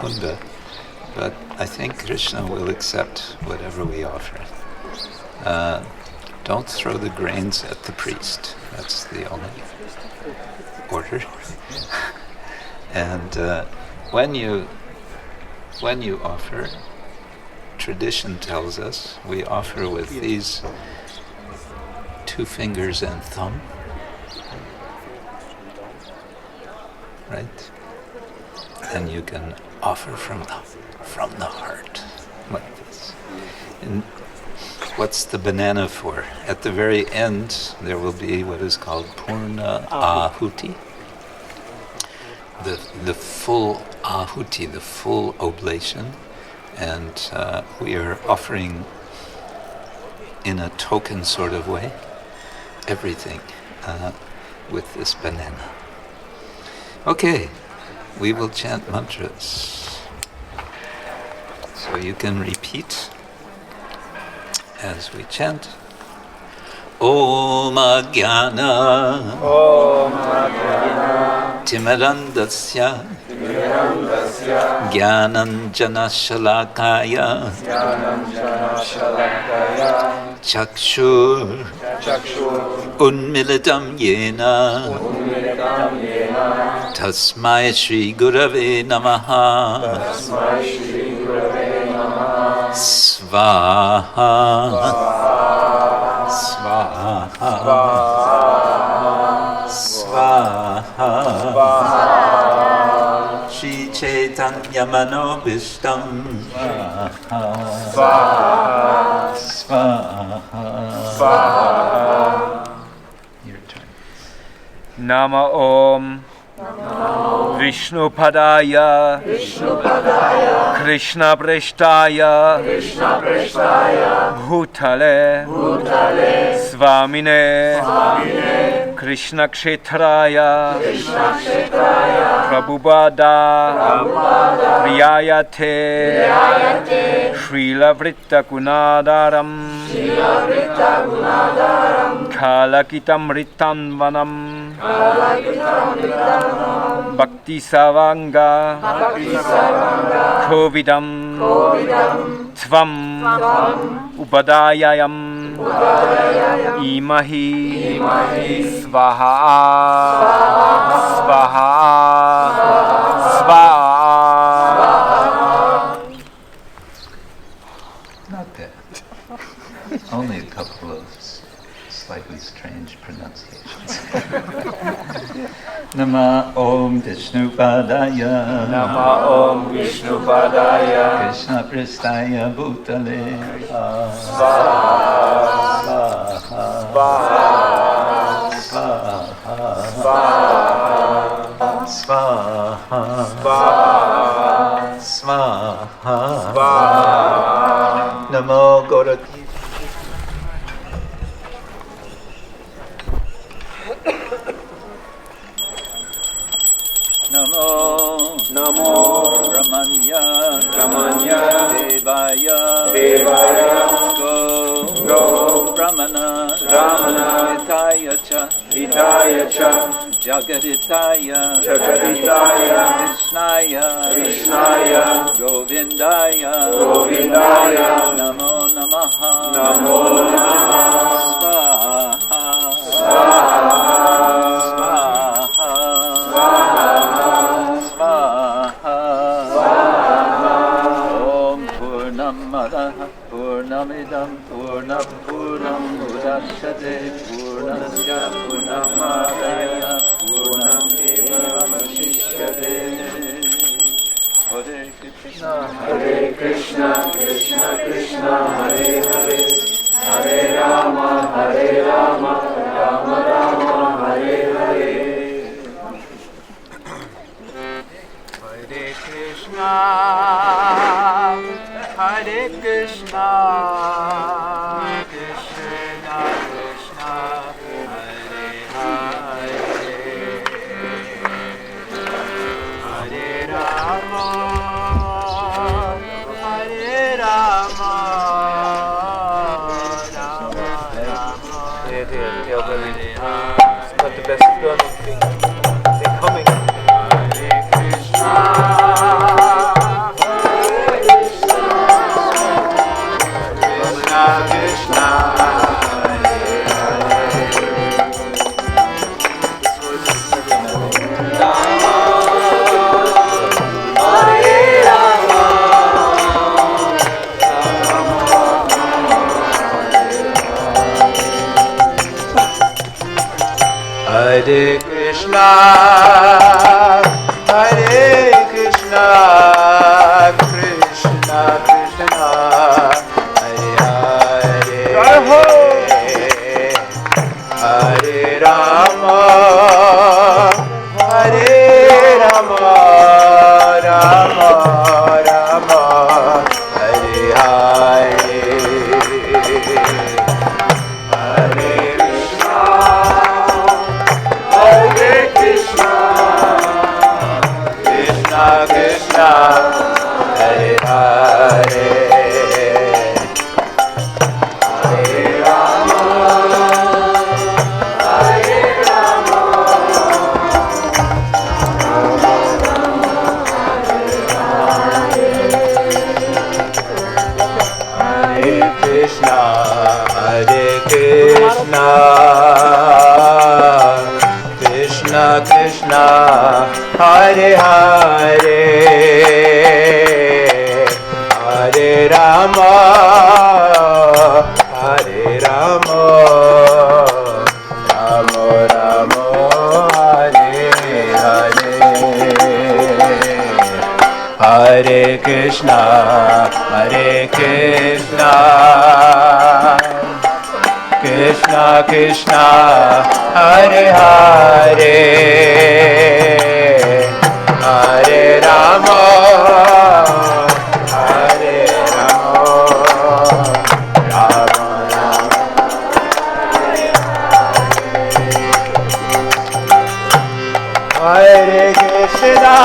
S2: Mukunda, but I think Krishna will accept whatever we offer. Don't throw the grains at the priest. That's the only order. And when you offer, tradition tells us we offer with these 2 fingers and thumb, right? And you can offer from the heart, like this. And what's the banana for? At the very end, there will be what is called Purna Ahuti, the full Ahuti, the full oblation, and we are offering in a token sort of way everything with this banana. Okay, we will chant mantras. So you can repeat as we chant. Om Ajnana Timirandasya Jnananjana Shalakaya Chakshur Unmilitam Yena Tasmai Shri Gurave Namaha Svaha Svaha Svaha Shri Chaitanya Manobishtam Svaha Svaha. Your turn.
S1: Nama Om Vishnu Padaya Krishna Preshtaya Bhutale Swamine Krishna-ksetraya Prabhupada Priyayate Srila Vritta Gunadaram Kalakitam Ritanvanam Bhakti Savanga Kovidam Tvam Upadayayam Imahi Svaha Svaha Svaha.
S2: Not bad. Only a couple of slightly strange pronunciations. Nama Om Vishnu Padaya
S1: Nama Om Vishnu Padaya
S2: Krishna Prestaya Bhutale
S1: Svaha Svaha Svaha
S2: Svaha
S1: Svaha
S2: Svaha Namo Gaurati. Namo Brahmanya Devaya Go Brahmana Hitaya Cha Jagaditaya Krishnaya Govindaya Namo Namaha Purnamidam Purnam Mudachyate Purnasya Purnamadaya Purnameva Vasishyate. Hare Krishna Krishna Krishna Hare Hare Hare Rama Rama Rama Hare Hare.
S1: Hare Krishna Hare Krishna Krishna Krishna Hare Hare Hare Rama Rama Rama Hare Hare. It's not the best thing coming. Hare Krishna
S2: Krishna, Hare Krishna, Krishna Krishna, Hare Hare, Hare Rama, Hare Rama, Rama Rama, Hare Hare, Hare Krishna, Hare Krishna, Krishna Krishna, Hare Hare, Hare Rama, Hare Rama, Hare Krishna, Hare Krishna, Krishna Krishna, Hare Hare, Hare Rama, Hare Rama, Rama Rama, Hare Hare, Hare Krishna, Hare Krishna, Krishna Krishna, Hare Hare, Hare Rama, Hare Rama, Rama Rama, Hare Krishna,